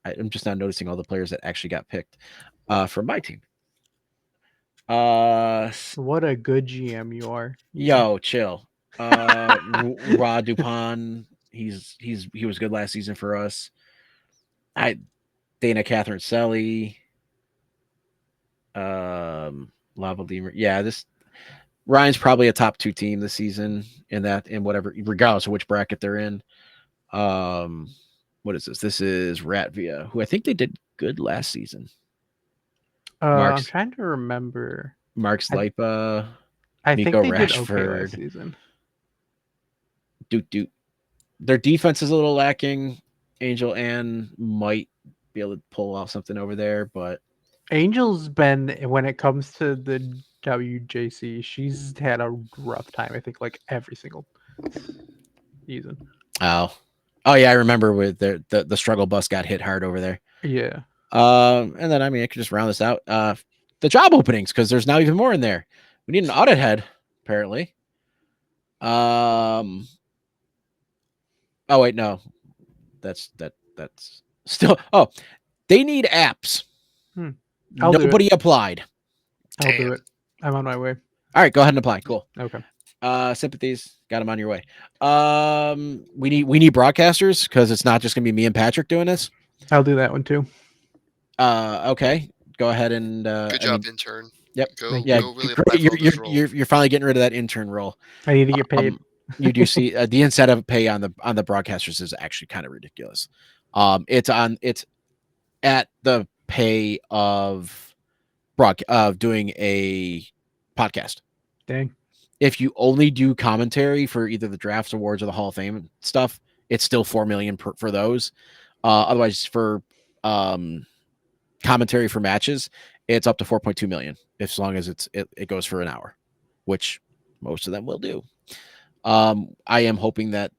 [SPEAKER 1] I'm just not noticing all the players that actually got picked for my team.
[SPEAKER 2] What a good GM you are.
[SPEAKER 1] Yo, chill. Ra Dupont. He was good last season for us. Dana Catherine Selly. Lavaldemar. Yeah, Ryan's probably a top 2 team this season in whatever, regardless of which bracket they're in. What is this? This is Ratvia, who I think they did good last season.
[SPEAKER 2] I'm trying to remember.
[SPEAKER 1] Mark Slipa.
[SPEAKER 2] I
[SPEAKER 1] Nico
[SPEAKER 2] think they
[SPEAKER 1] Rashford,
[SPEAKER 2] did okay last season.
[SPEAKER 1] Doot. Their defense is a little lacking. Angel Ann might be able to pull off something over there. But
[SPEAKER 2] Angel's been when it comes to the WJC, she's had a rough time. I think like every single season.
[SPEAKER 1] oh yeah, I remember with the struggle bus got hit hard over there.
[SPEAKER 2] Yeah.
[SPEAKER 1] And then I mean I could just round this out. The job openings, because there's now even more in there. We need an audit head, apparently. Oh wait, no, that's still. Oh, they need apps.
[SPEAKER 2] I'll do it.
[SPEAKER 1] Nobody applied.
[SPEAKER 2] I'll do
[SPEAKER 3] Damn.
[SPEAKER 2] it. I'm on my way.
[SPEAKER 1] All right, go ahead and apply. Cool.
[SPEAKER 2] Okay.
[SPEAKER 1] Sympathies, got them on your way. We need broadcasters, because it's not just gonna be me and Patrick doing this.
[SPEAKER 2] I'll do that one too.
[SPEAKER 1] Okay, go ahead and
[SPEAKER 3] Good job, intern.
[SPEAKER 1] Yep.
[SPEAKER 3] Go,
[SPEAKER 2] Thank
[SPEAKER 1] yeah,
[SPEAKER 3] go really
[SPEAKER 1] great.
[SPEAKER 3] level this role.
[SPEAKER 1] You're finally getting rid of that intern role.
[SPEAKER 2] I need to get paid.
[SPEAKER 1] You do see the incentive pay on the broadcasters is actually kind of ridiculous. It's at the pay of doing a podcast.
[SPEAKER 2] Dang.
[SPEAKER 1] If you only do commentary for either the drafts, awards, or the Hall of Fame stuff, it's still $4 million for those. Otherwise, for commentary for matches, it's up to 4.2 million, as long as it goes for an hour, which most of them will do. I am hoping that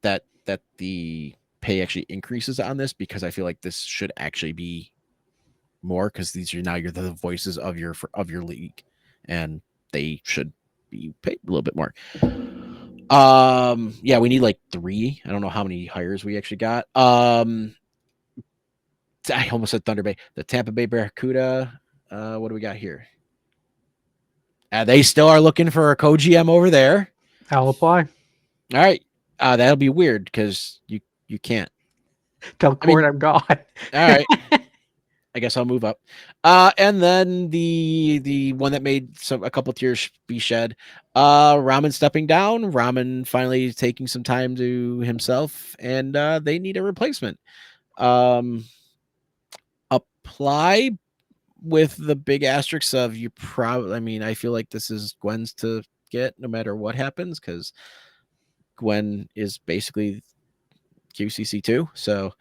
[SPEAKER 1] the pay actually increases on this, because I feel like this should actually be more, because you're the voices of your league, and they should be paid a little bit more. Yeah, we need like 3. I don't know how many hires we actually got. I almost said Thunder Bay. The Tampa Bay Barracuda. What do we got here? They still are looking for a co-GM over there.
[SPEAKER 2] I'll apply.
[SPEAKER 1] All right. That'll be weird, because you can't.
[SPEAKER 2] Tell Court I'm gone.
[SPEAKER 1] All right. I guess I'll move up. And then the one that made a couple tears be shed. Ramen stepping down. Ramen finally taking some time to himself, and they need a replacement. Apply with the big asterisks of you probably. I mean, I feel like this is Gwen's to get no matter what happens, because Gwen is basically QCC too. So,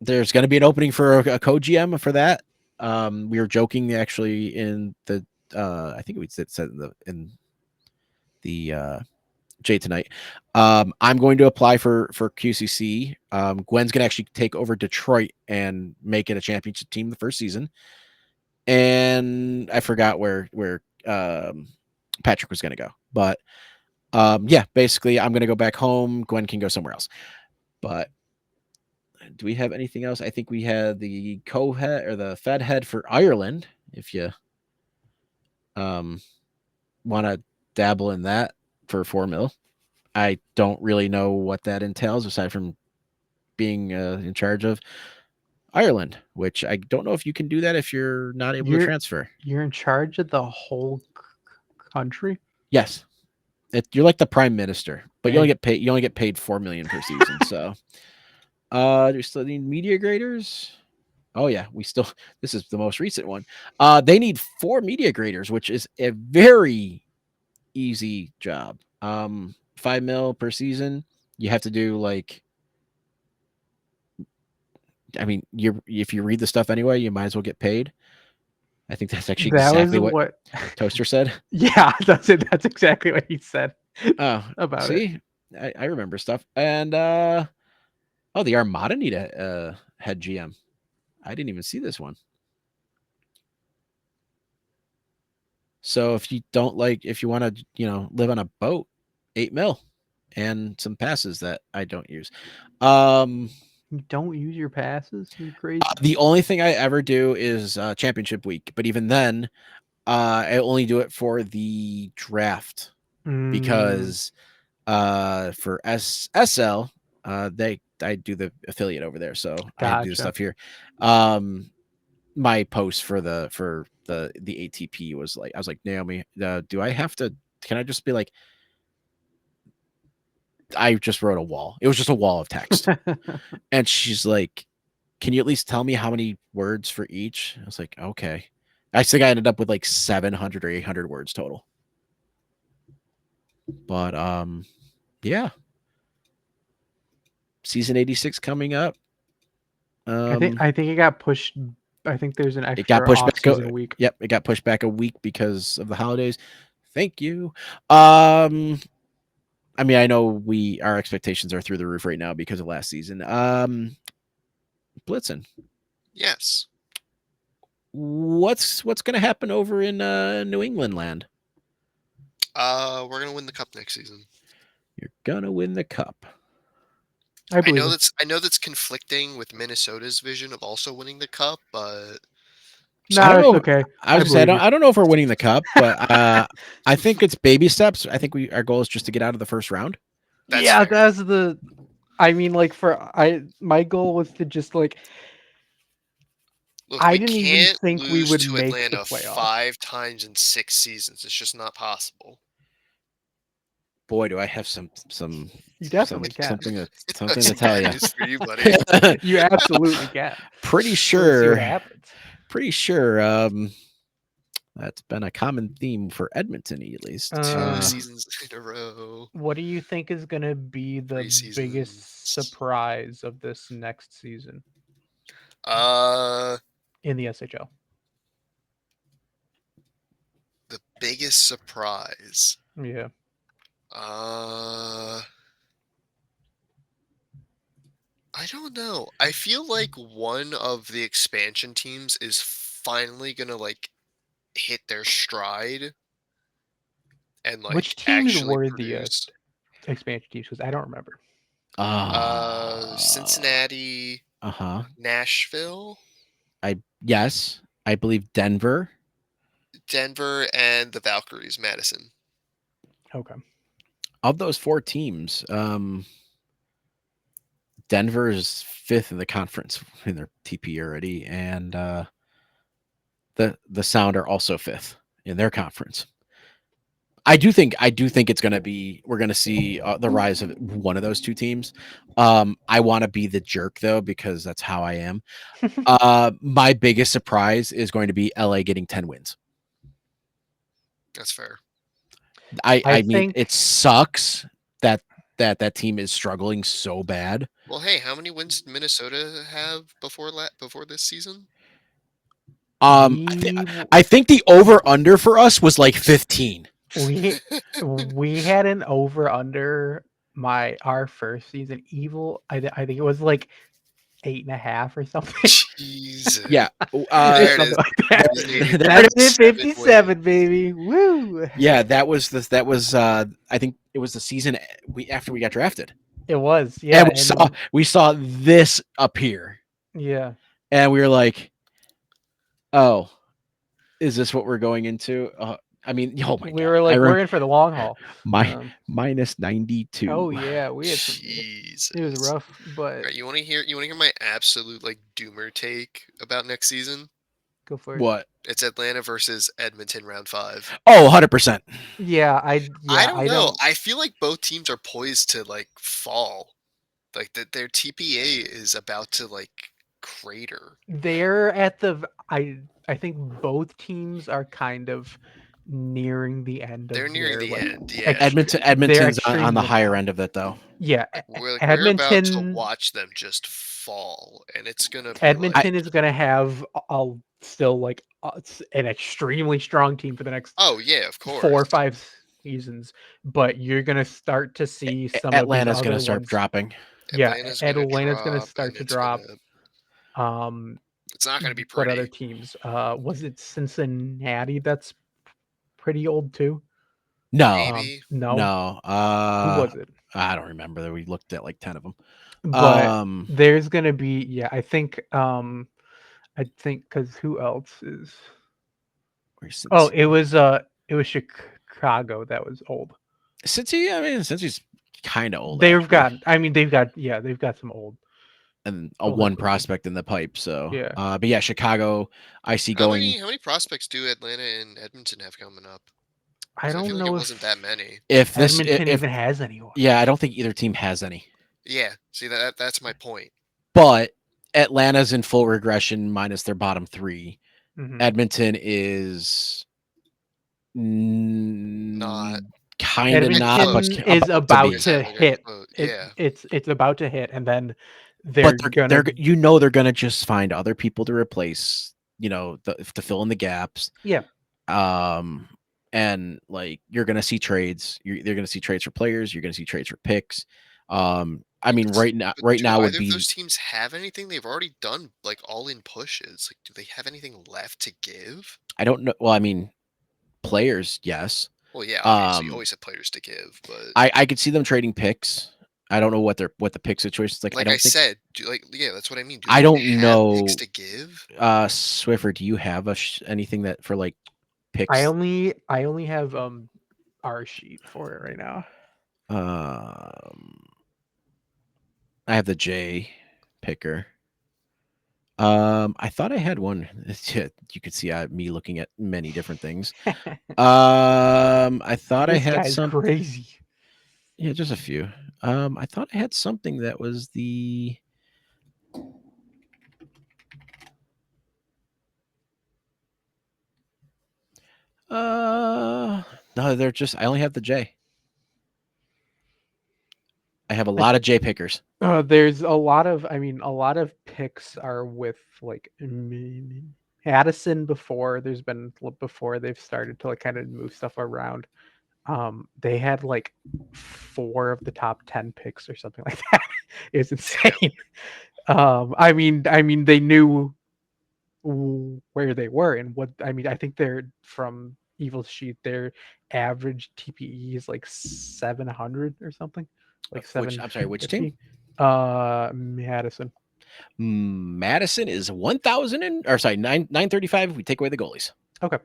[SPEAKER 1] there's going to be an opening for a co-GM for that. We were joking actually in the I think we said in the J tonight. I'm going to apply for QCC. Gwen's going to actually take over Detroit and make it a championship team the first season. And I forgot where Patrick was going to go, but yeah, basically I'm going to go back home. Gwen can go somewhere else. But do we have anything else? I think we had the co-head or the Fed head for Ireland. If you want to dabble in that for 4 mil. I don't really know what that entails, aside from being in charge of Ireland, which I don't know if you can do that if you're not able to transfer.
[SPEAKER 2] You're in charge of the whole country?
[SPEAKER 1] Yes. You're like the prime minister, but you only get paid. You only get paid 4 million per season. So, do we still need media graders? Oh yeah, this is the most recent one. They need 4 media graders, which is a very easy job. 5 mil per season. You have to do like, I mean, if you read the stuff anyway, you might as well get paid. I think that's actually exactly what Toaster said.
[SPEAKER 2] Yeah, that's it. That's exactly what he said.
[SPEAKER 1] About it. I remember stuff. And the Armada need a head GM. I didn't even see this one. So if you want to, live on a boat, 8 mil and some passes that I don't use.
[SPEAKER 2] You don't use your passes? You're crazy.
[SPEAKER 1] The only thing I ever do is championship week, but even then, I only do it for the draft because for SL, I do the affiliate over there, so I have to do the stuff here. My post for the ATP was like, I was like, Naomi, do I have to? Can I just be like? I just wrote a wall. It was just a wall of text. And she's like, can you at least tell me how many words for each? I was like, okay. I think I ended up with like 700 or 800 words total. But yeah. Season 86 coming up.
[SPEAKER 2] I think it got pushed. I think there's an
[SPEAKER 1] It got
[SPEAKER 2] extra
[SPEAKER 1] pushed back.
[SPEAKER 2] off-season week.
[SPEAKER 1] Yep, it got pushed back a week because of the holidays. Thank you. I mean, I know our expectations are through the roof right now because of last season. Blitzen,
[SPEAKER 3] Yes.
[SPEAKER 1] what's going to happen over in New England land?
[SPEAKER 3] We're gonna win the cup next season.
[SPEAKER 1] You're gonna win the cup.
[SPEAKER 2] I believe him.
[SPEAKER 3] I know that's conflicting with Minnesota's vision of also winning the cup, but
[SPEAKER 2] No,
[SPEAKER 1] I don't
[SPEAKER 2] it's
[SPEAKER 1] know.
[SPEAKER 2] okay.
[SPEAKER 1] I was gonna say,
[SPEAKER 2] believe you.
[SPEAKER 1] I don't know if we're winning the cup, but I think it's baby steps. I think our goal is just to get out of the first round.
[SPEAKER 3] that's
[SPEAKER 2] Yeah,
[SPEAKER 3] fair.
[SPEAKER 2] that's the. I mean, like my goal was to just like
[SPEAKER 3] Look,
[SPEAKER 2] I
[SPEAKER 3] we
[SPEAKER 2] didn't even
[SPEAKER 3] can't
[SPEAKER 2] think we
[SPEAKER 3] lose
[SPEAKER 2] would
[SPEAKER 3] to
[SPEAKER 2] make the
[SPEAKER 3] Atlanta
[SPEAKER 2] playoffs.
[SPEAKER 3] 5 times in 6 seasons. It's just not possible.
[SPEAKER 1] Boy, do I have some
[SPEAKER 2] You definitely can.
[SPEAKER 1] something
[SPEAKER 3] That's
[SPEAKER 1] to tell you.
[SPEAKER 3] news for you, buddy.
[SPEAKER 2] You absolutely can.
[SPEAKER 1] Pretty
[SPEAKER 2] We'll see what
[SPEAKER 1] sure.
[SPEAKER 2] happens.
[SPEAKER 1] Pretty sure. That's been a common theme for Edmonton, at least.
[SPEAKER 3] 2 seasons in a row.
[SPEAKER 2] What do you think is going to be the
[SPEAKER 3] 3 seasons.
[SPEAKER 2] biggest surprise of this next season
[SPEAKER 3] Uh,
[SPEAKER 2] in the SHL?
[SPEAKER 3] the biggest surprise.
[SPEAKER 2] Yeah.
[SPEAKER 3] I don't know. I feel like one of the expansion teams is finally gonna like hit their stride and like
[SPEAKER 2] Which teams
[SPEAKER 3] actually
[SPEAKER 2] were
[SPEAKER 3] produce.
[SPEAKER 2] the expansion teams? Because I don't remember.
[SPEAKER 3] Cincinnati,
[SPEAKER 1] Uh-huh.
[SPEAKER 3] Nashville,
[SPEAKER 1] Yes, I believe Denver.
[SPEAKER 3] Denver, and the Valkyries, Madison.
[SPEAKER 2] Okay.
[SPEAKER 1] Of those 4 teams, Denver is 5th in the conference in their TP already, and the Sound are also 5th in their conference. I do think it's going to be we're going to see the rise of one of those 2 teams. I want to be the jerk though because that's how I am. My biggest surprise is going to be LA getting 10 wins.
[SPEAKER 3] That's fair.
[SPEAKER 1] I mean,
[SPEAKER 2] think
[SPEAKER 1] it sucks that team is struggling so bad.
[SPEAKER 3] Well, hey, how many wins did Minnesota have before this season?
[SPEAKER 1] I think the over under for us was like 15.
[SPEAKER 2] we had an over under our first season. Evil. I think it was like 8.5 or something.
[SPEAKER 3] Jesus.
[SPEAKER 1] Yeah.
[SPEAKER 3] There it is.
[SPEAKER 2] Something like that.
[SPEAKER 3] There
[SPEAKER 2] That's
[SPEAKER 3] it is.
[SPEAKER 2] 57, baby. Woo!
[SPEAKER 1] Yeah, that was I think it was the season after we got drafted.
[SPEAKER 2] It was, yeah.
[SPEAKER 1] And we saw this appear.
[SPEAKER 2] Yeah.
[SPEAKER 1] And we were like, "Oh, is this what we're going into?" I mean, oh my god.
[SPEAKER 2] We were like, we're in for the long haul.
[SPEAKER 1] Minus 92.
[SPEAKER 2] Oh yeah, we had some.
[SPEAKER 3] Jesus.
[SPEAKER 2] It was rough, but
[SPEAKER 3] Right, you want to hear my absolute like doomer take about next season?
[SPEAKER 2] go for it.
[SPEAKER 1] What?
[SPEAKER 3] It's Atlanta versus Edmonton round 5.
[SPEAKER 1] Oh, 100%.
[SPEAKER 2] Yeah,
[SPEAKER 3] I don't know. I feel like both teams are poised to like fall. Like their TPA is about to like crater.
[SPEAKER 2] They're at the. I think both teams are kind of nearing the end.
[SPEAKER 3] They're nearing the end. Yeah.
[SPEAKER 1] Edmonton's on the
[SPEAKER 2] extremely
[SPEAKER 1] higher
[SPEAKER 2] low.
[SPEAKER 1] end of it though.
[SPEAKER 2] Yeah,
[SPEAKER 3] We're about to
[SPEAKER 2] Edmonton.
[SPEAKER 3] watch them just fall, and it's gonna be
[SPEAKER 2] Edmonton
[SPEAKER 3] like,
[SPEAKER 2] is going to have still like an extremely strong team for the next.
[SPEAKER 3] oh yeah, of course.
[SPEAKER 2] 4 or 5 seasons, but you're going to start to see some
[SPEAKER 1] Atlanta's
[SPEAKER 2] of
[SPEAKER 1] going to
[SPEAKER 2] these
[SPEAKER 1] start
[SPEAKER 2] other ones.
[SPEAKER 1] dropping.
[SPEAKER 2] Yeah,
[SPEAKER 3] Atlanta's
[SPEAKER 2] going to start
[SPEAKER 3] and
[SPEAKER 2] to
[SPEAKER 3] it's
[SPEAKER 2] drop.
[SPEAKER 3] It's not going to be
[SPEAKER 2] What
[SPEAKER 3] pretty.
[SPEAKER 2] other teams? Was it Cincinnati that's pretty old too?
[SPEAKER 1] No.
[SPEAKER 3] Maybe.
[SPEAKER 1] No.
[SPEAKER 2] Who was it?
[SPEAKER 1] I don't remember that we looked at like 10 of them.
[SPEAKER 2] But there's going to be I think cuz who else is Oh, it was Chicago that was old.
[SPEAKER 1] Cincy's kind of old.
[SPEAKER 2] They've got some old.
[SPEAKER 1] And a
[SPEAKER 2] old
[SPEAKER 1] one
[SPEAKER 2] equity.
[SPEAKER 1] prospect in the pipe. So
[SPEAKER 2] Yeah.
[SPEAKER 1] But yeah, Chicago. I see
[SPEAKER 3] How
[SPEAKER 1] going.
[SPEAKER 3] many prospects do Atlanta and Edmonton have coming up?
[SPEAKER 2] I don't
[SPEAKER 3] feel
[SPEAKER 2] know
[SPEAKER 3] like it
[SPEAKER 2] if
[SPEAKER 3] wasn't that many.
[SPEAKER 1] If
[SPEAKER 2] Edmonton even has anyone.
[SPEAKER 1] Yeah, I don't think either team has any.
[SPEAKER 3] Yeah, see that's my point.
[SPEAKER 1] But Atlanta's in full regression minus their bottom 3.
[SPEAKER 2] Mhm.
[SPEAKER 1] Edmonton is
[SPEAKER 3] Not
[SPEAKER 1] kind of not, but
[SPEAKER 2] Edmonton is about to hit.
[SPEAKER 3] Yeah.
[SPEAKER 2] It's about to hit, and then they're
[SPEAKER 1] they're
[SPEAKER 2] gonna
[SPEAKER 1] they're gonna just find other people to replace, to fill in the gaps.
[SPEAKER 2] yeah.
[SPEAKER 1] And like you're gonna see trades. They're gonna see trades for players. You're gonna see trades for picks. I mean,
[SPEAKER 3] But
[SPEAKER 1] right
[SPEAKER 3] do
[SPEAKER 1] now would
[SPEAKER 3] either of
[SPEAKER 1] be.
[SPEAKER 3] those teams have anything? They've already done like all in pushes. Like, do they have anything left to give?
[SPEAKER 1] I don't know. Well, I mean, players, yes.
[SPEAKER 3] Well, yeah, obviously, you
[SPEAKER 1] Um,
[SPEAKER 3] always have players to give, but
[SPEAKER 1] I could see them trading picks. I don't know what the pick situation is like.
[SPEAKER 3] like I said, yeah, that's what I mean. Do they
[SPEAKER 1] I
[SPEAKER 3] even
[SPEAKER 1] don't
[SPEAKER 3] have picks
[SPEAKER 1] know.
[SPEAKER 3] to give?
[SPEAKER 1] Swiffer, do you have anything that for like
[SPEAKER 2] I
[SPEAKER 1] picks?
[SPEAKER 2] only have our sheet for it right now.
[SPEAKER 1] Um, I have the J picker. I thought I had one. You could see me looking at many different things. I thought I
[SPEAKER 2] This
[SPEAKER 1] had
[SPEAKER 2] guy's
[SPEAKER 1] some.
[SPEAKER 2] crazy.
[SPEAKER 1] Yeah, just a few. I thought I had something that was the. No, they're just. I only have the J. I have a lot of J pickers.
[SPEAKER 2] There's a lot of, a lot of picks are with like Addison before. There's been before they've started to like kind of move stuff around. They had like 4 of the top 10 picks or something like that. It's insane. They knew where they were and what. I think they're from Evil Sheet. Their average TPE is like 700 or something, like
[SPEAKER 1] I'm sorry, which team?
[SPEAKER 2] 750. Madison.
[SPEAKER 1] Madison is 1,000 or sorry 935 if we take away the goalies.
[SPEAKER 2] Okay.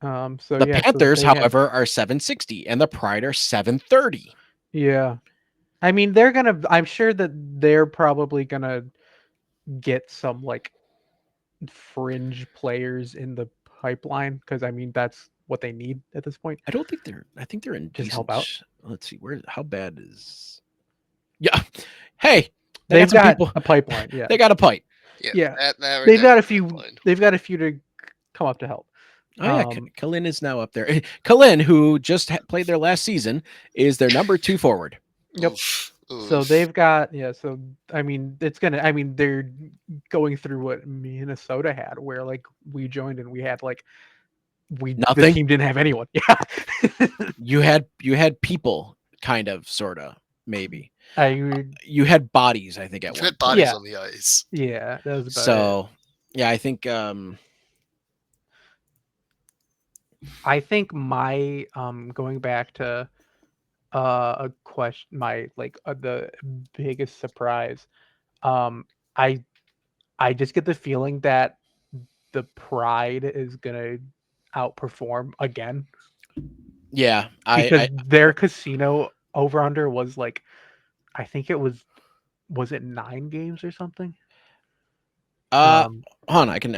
[SPEAKER 2] So
[SPEAKER 1] The
[SPEAKER 2] yeah,
[SPEAKER 1] Panthers,
[SPEAKER 2] so they
[SPEAKER 1] however, are 760 and the Pride are 730.
[SPEAKER 2] yeah. They're gonna. I'm sure that they're probably gonna get some like fringe players in the pipeline because that's what they need at this point.
[SPEAKER 1] I think they're in
[SPEAKER 2] Just help
[SPEAKER 1] decent.
[SPEAKER 2] out.
[SPEAKER 1] Let's see how bad is. Yeah. Hey,
[SPEAKER 2] They've
[SPEAKER 1] some
[SPEAKER 2] got
[SPEAKER 1] people.
[SPEAKER 2] a pipeline. Yeah.
[SPEAKER 1] They got a pipe.
[SPEAKER 3] Yeah,
[SPEAKER 2] Yeah.
[SPEAKER 3] that right
[SPEAKER 2] They've
[SPEAKER 3] there
[SPEAKER 2] got a
[SPEAKER 3] is
[SPEAKER 2] few.
[SPEAKER 3] pipeline.
[SPEAKER 2] They've got a few to come up to help.
[SPEAKER 1] Oh yeah, Kalin is now up there. Kalin, who just played their last season, is their number 2 forward.
[SPEAKER 2] Yep.
[SPEAKER 3] Oof,
[SPEAKER 2] So
[SPEAKER 3] oof.
[SPEAKER 2] they've got So it's gonna. They're going through what Minnesota had, where like we joined and we had like the
[SPEAKER 1] Nothing.
[SPEAKER 2] team didn't have anyone. Yeah.
[SPEAKER 1] You had people, kind of, sorta, maybe.
[SPEAKER 2] I
[SPEAKER 1] You had bodies, I think, at
[SPEAKER 3] You
[SPEAKER 1] one
[SPEAKER 3] had
[SPEAKER 1] point.
[SPEAKER 3] bodies
[SPEAKER 2] Yeah.
[SPEAKER 3] on the ice.
[SPEAKER 2] Yeah, that was about it.
[SPEAKER 1] So, yeah, I think
[SPEAKER 2] I think my going back to a question, my like the biggest surprise, I just get the feeling that the Pride is gonna outperform again
[SPEAKER 1] yeah,
[SPEAKER 2] because their casino over under was like, I think it was it 9 games or something?
[SPEAKER 1] hold on, I can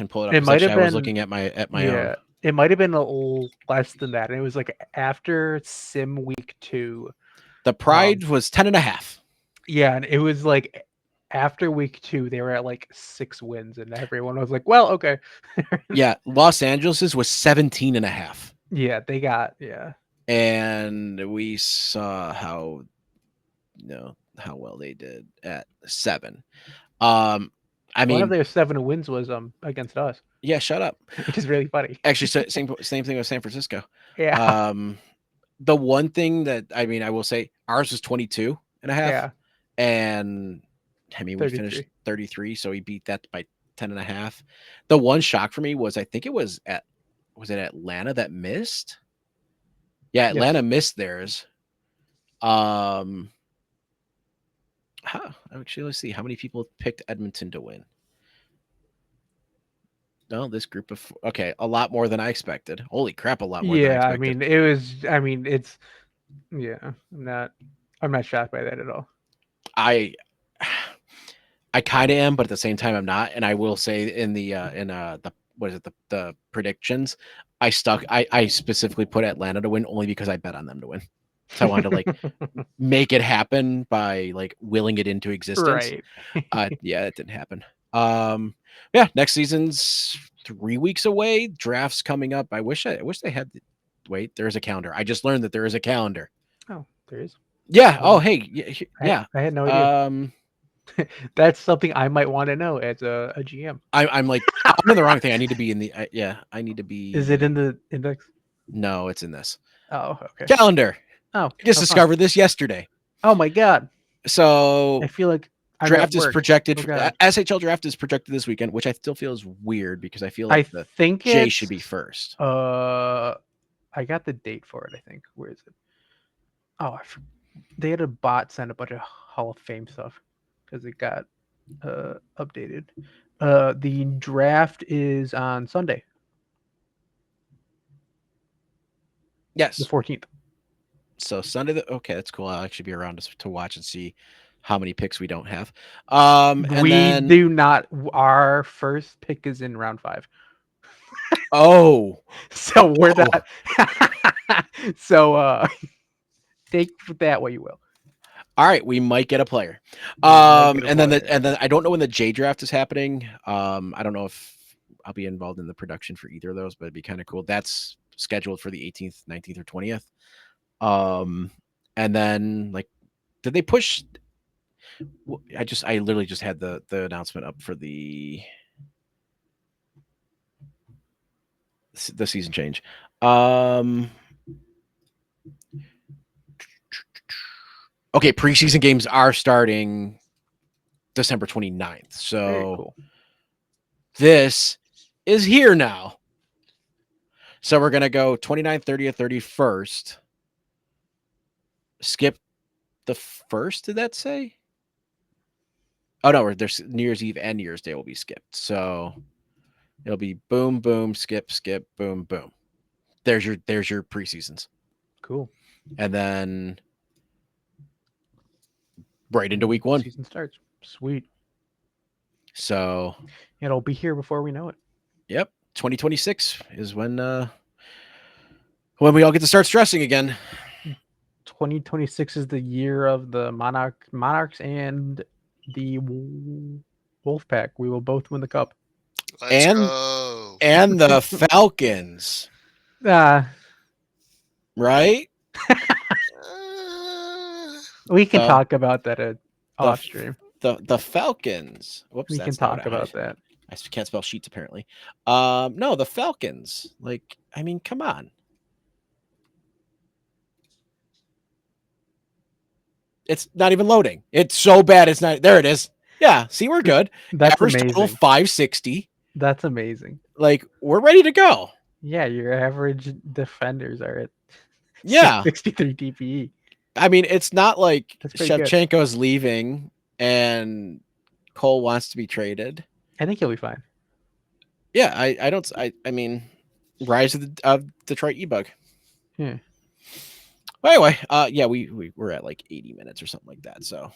[SPEAKER 1] pull it up
[SPEAKER 2] It
[SPEAKER 1] because
[SPEAKER 2] might
[SPEAKER 1] actually
[SPEAKER 2] have
[SPEAKER 1] I was
[SPEAKER 2] been
[SPEAKER 1] looking at my own.
[SPEAKER 2] yeah. It might have been a little less than that. And it was like after Sim Week 2.
[SPEAKER 1] The Pride was 10.5.
[SPEAKER 2] Yeah, and it was like after Week 2, they were at like 6 wins, and everyone was like, "Well, okay."
[SPEAKER 1] Yeah, Los Angeles's was 17.5.
[SPEAKER 2] Yeah, they got
[SPEAKER 1] And we saw how well they did at 7. I
[SPEAKER 2] one
[SPEAKER 1] mean,
[SPEAKER 2] of their 7 wins was against us,
[SPEAKER 1] yeah, shut up.
[SPEAKER 2] which is really funny.
[SPEAKER 1] Actually, same thing with San Francisco.
[SPEAKER 2] Yeah,
[SPEAKER 1] The one thing that I will say, ours was 22.5,
[SPEAKER 2] yeah,
[SPEAKER 1] and we
[SPEAKER 2] 33.
[SPEAKER 1] finished 33, so he beat that by 10.5. The one shock for me was I think it was it Atlanta that missed? Yeah, Atlanta
[SPEAKER 2] Yes.
[SPEAKER 1] missed theirs. Actually, let's see how many people picked Edmonton to win. No, this group of a lot more than I expected. Holy crap, a lot more than I
[SPEAKER 2] Yeah,
[SPEAKER 1] expected.
[SPEAKER 2] it was. It's yeah. I'm not shocked by that at all.
[SPEAKER 1] I kind of am, but at the same time, I'm not. And I will say in the what is it, the predictions, I specifically put Atlanta to win only because I bet on them to win. So I wanted to like make it happen by like willing it into existence.
[SPEAKER 2] Right.
[SPEAKER 1] Yeah, it didn't happen. Yeah, next season's 3 weeks away. Drafts coming up. I wish they had. Wait, there is a calendar. I just learned that there is a calendar.
[SPEAKER 2] Oh, there is.
[SPEAKER 1] Yeah. Oh, hey. Yeah.
[SPEAKER 2] I had no idea. That's something I might want to know as a GM.
[SPEAKER 1] I'm like I'm in the wrong thing. I need to be in the I need to be.
[SPEAKER 2] Is it in the index?
[SPEAKER 1] No, it's in this
[SPEAKER 2] Oh, okay.
[SPEAKER 1] calendar.
[SPEAKER 2] Oh,
[SPEAKER 1] I just
[SPEAKER 2] how fun.
[SPEAKER 1] discovered this yesterday.
[SPEAKER 2] Oh my god.
[SPEAKER 1] So
[SPEAKER 2] I feel like I'm
[SPEAKER 1] draft
[SPEAKER 2] at
[SPEAKER 1] is
[SPEAKER 2] work.
[SPEAKER 1] projected.
[SPEAKER 2] Oh god.
[SPEAKER 1] SHL draft is projected this weekend, which I still feel is weird because I feel
[SPEAKER 2] I
[SPEAKER 1] like the
[SPEAKER 2] think
[SPEAKER 1] J
[SPEAKER 2] it's
[SPEAKER 1] should be first.
[SPEAKER 2] I got the date for it, I think. Where is it? Oh, they had a bot send a bunch of Hall of Fame stuff because it got updated. The draft is on Sunday, the
[SPEAKER 1] Yes.
[SPEAKER 2] 14th.
[SPEAKER 1] So Sunday. Okay, that's cool. I'll actually be around to watch and see how many picks we don't have. And
[SPEAKER 2] We
[SPEAKER 1] then
[SPEAKER 2] do not. Our first pick is in round 5,
[SPEAKER 1] oh,
[SPEAKER 2] so we're
[SPEAKER 1] Oh.
[SPEAKER 2] not. So take that what you will.
[SPEAKER 1] all right, we might get a player.
[SPEAKER 2] We might get a
[SPEAKER 1] And then
[SPEAKER 2] player.
[SPEAKER 1] I don't know when the J draft is happening. I don't know if I'll be involved in the production for either of those, but it'd be kind of cool. That's scheduled for the 18th, 19th, or 20th. And then like, did they push? I literally just had the announcement up for the season change. Okay, preseason games are starting December 29th.
[SPEAKER 2] Very
[SPEAKER 1] So
[SPEAKER 2] cool.
[SPEAKER 1] this is here now. So we're going to go 29th, 30th, 31st. Skip the first, did that say? Oh, no, there's New Year's Eve and New Year's Day will be skipped. So it'll be boom, boom, skip, skip, boom, boom. There's your preseasons.
[SPEAKER 2] Cool.
[SPEAKER 1] And then right into week 1.
[SPEAKER 2] Season starts. Sweet.
[SPEAKER 1] So
[SPEAKER 2] It'll be here before we know it.
[SPEAKER 1] yep, 2026 is when we all get to start stressing again.
[SPEAKER 2] 2026 is the year of the Monarchs and the Wolfpack. We will both win the cup.
[SPEAKER 3] Let's
[SPEAKER 1] And-
[SPEAKER 3] go.
[SPEAKER 1] And the Falcons,
[SPEAKER 2] Uh,
[SPEAKER 1] right?
[SPEAKER 2] we can
[SPEAKER 1] Uh,
[SPEAKER 2] talk about that at off stream.
[SPEAKER 1] The Falcons. Whoops,
[SPEAKER 2] We can
[SPEAKER 1] that's not what
[SPEAKER 2] talk
[SPEAKER 1] I
[SPEAKER 2] about
[SPEAKER 1] had.
[SPEAKER 2] that.
[SPEAKER 1] I can't spell sheets apparently. No, the Falcons. Like, I mean, come on. It's not even loading. It's so bad. It's not. There it is. Yeah. See, we're good.
[SPEAKER 2] That's
[SPEAKER 1] Average
[SPEAKER 2] amazing.
[SPEAKER 1] total 560.
[SPEAKER 2] That's amazing.
[SPEAKER 1] Like, we're ready to go.
[SPEAKER 2] Yeah, your average defenders are at
[SPEAKER 1] Yeah.
[SPEAKER 2] 63 DPE.
[SPEAKER 1] I mean, it's not like
[SPEAKER 2] That's pretty good.
[SPEAKER 1] Shevchenko's leaving and Cole wants to be traded.
[SPEAKER 2] I think he'll be fine.
[SPEAKER 1] Yeah, I mean, rise of Detroit E-Bug.
[SPEAKER 2] Yeah.
[SPEAKER 1] Well, anyway, yeah, we were at like 80 minutes or something like that, so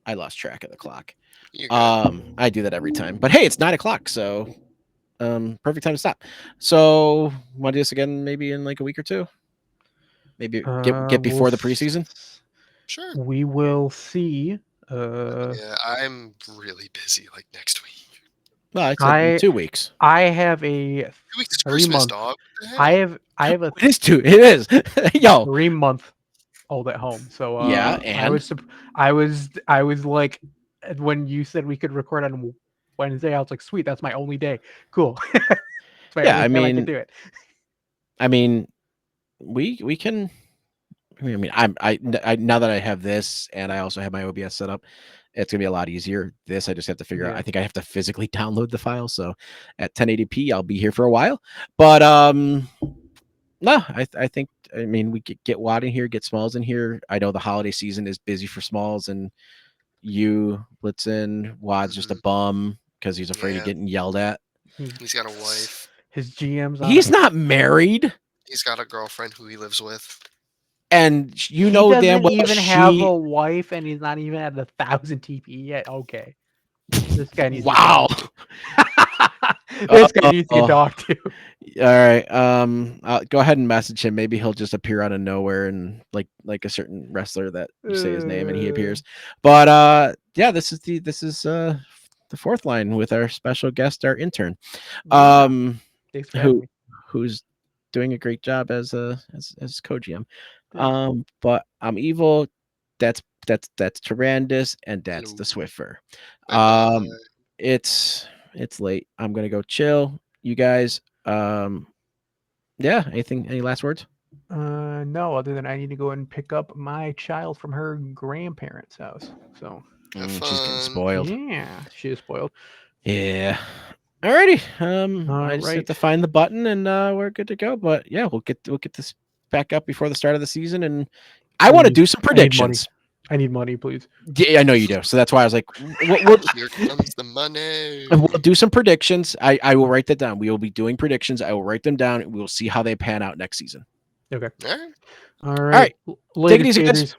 [SPEAKER 1] I lost track of the clock.
[SPEAKER 3] You're good.
[SPEAKER 1] I do that every time, but hey, it's 9:00, so perfect time to stop. So want to do this again maybe in like a week or two? Maybe get before the preseason.
[SPEAKER 3] Sure.
[SPEAKER 2] We will see.
[SPEAKER 3] Yeah, I'm really busy like next week.
[SPEAKER 1] Well, I said
[SPEAKER 2] I-
[SPEAKER 1] 2 weeks.
[SPEAKER 2] I have a
[SPEAKER 3] 2 weeks is
[SPEAKER 2] 3
[SPEAKER 3] Christmas,
[SPEAKER 2] months.
[SPEAKER 3] dog. What the hell?
[SPEAKER 2] I have a
[SPEAKER 1] It is 2. It is. Yo.
[SPEAKER 2] 3-month old at home. So
[SPEAKER 1] Yeah,
[SPEAKER 2] I
[SPEAKER 1] and?
[SPEAKER 2] was like, when you said we could record on Wednesday, I was like, sweet, that's my only day. Cool. It's my
[SPEAKER 1] Yeah,
[SPEAKER 2] only
[SPEAKER 1] I
[SPEAKER 2] time I can
[SPEAKER 1] mean-
[SPEAKER 2] do it.
[SPEAKER 1] I mean, we can. I mean, I now that I have this and I also have my OBS set up, it's gonna be a lot easier. This I just have to figure out.
[SPEAKER 2] Yeah.
[SPEAKER 1] I think I have to physically download the file. So at 1080p, I'll be here for a while. But no, I think we could get Watt in here, get Smalls in here. I know the holiday season is busy for Smalls and you Blitzen. Watt's just a bum because he's afraid of
[SPEAKER 3] Yeah.
[SPEAKER 1] getting yelled at.
[SPEAKER 3] He's got a wife.
[SPEAKER 2] His GM's on
[SPEAKER 1] He's
[SPEAKER 2] it.
[SPEAKER 1] not married.
[SPEAKER 3] He's got a girlfriend who he lives with.
[SPEAKER 1] And you
[SPEAKER 2] He
[SPEAKER 1] know
[SPEAKER 2] doesn't
[SPEAKER 1] damn well
[SPEAKER 2] even have
[SPEAKER 1] she.
[SPEAKER 2] a wife, and he's not even at 1,000 TP yet. Okay, this guy needs.
[SPEAKER 1] Wow.
[SPEAKER 2] To get this guy needs to get talked to.
[SPEAKER 1] All right. I'll go ahead and message him. Maybe he'll just appear out of nowhere and like a certain wrestler that you say his name and he appears. But yeah, this is the fourth line with our special guest, our intern.
[SPEAKER 2] Thanks for having me.
[SPEAKER 1] Who's doing a great job as co-GM. But I'm evil. that's Tyrannus, and that's the Swiffer.
[SPEAKER 3] Bye-bye.
[SPEAKER 1] It's late. I'm gonna go chill. You guys, yeah. Any last words?
[SPEAKER 2] No, other than I need to go and pick up my child from her grandparents' house. So
[SPEAKER 3] Have
[SPEAKER 1] She's getting
[SPEAKER 3] fun.
[SPEAKER 1] spoiled.
[SPEAKER 2] yeah, she is spoiled.
[SPEAKER 1] Yeah. Alrighty.
[SPEAKER 2] All
[SPEAKER 1] I just have
[SPEAKER 2] right.
[SPEAKER 1] to find the button, and we're good to go. But yeah, we'll get this back up before the start of the season, and I want to do some
[SPEAKER 2] I need money.
[SPEAKER 1] predictions.
[SPEAKER 2] I need money, please.
[SPEAKER 1] Yeah, I know you do. So that's why I was like,
[SPEAKER 3] Here comes the money.
[SPEAKER 1] we'll do some predictions. I will write that down. We will be doing predictions. I will write them down. We will see how they pan out next season.
[SPEAKER 2] Okay.
[SPEAKER 3] All right.
[SPEAKER 2] All right.
[SPEAKER 1] right.
[SPEAKER 2] Later,
[SPEAKER 1] Take it easy, guys.
[SPEAKER 2] skaters.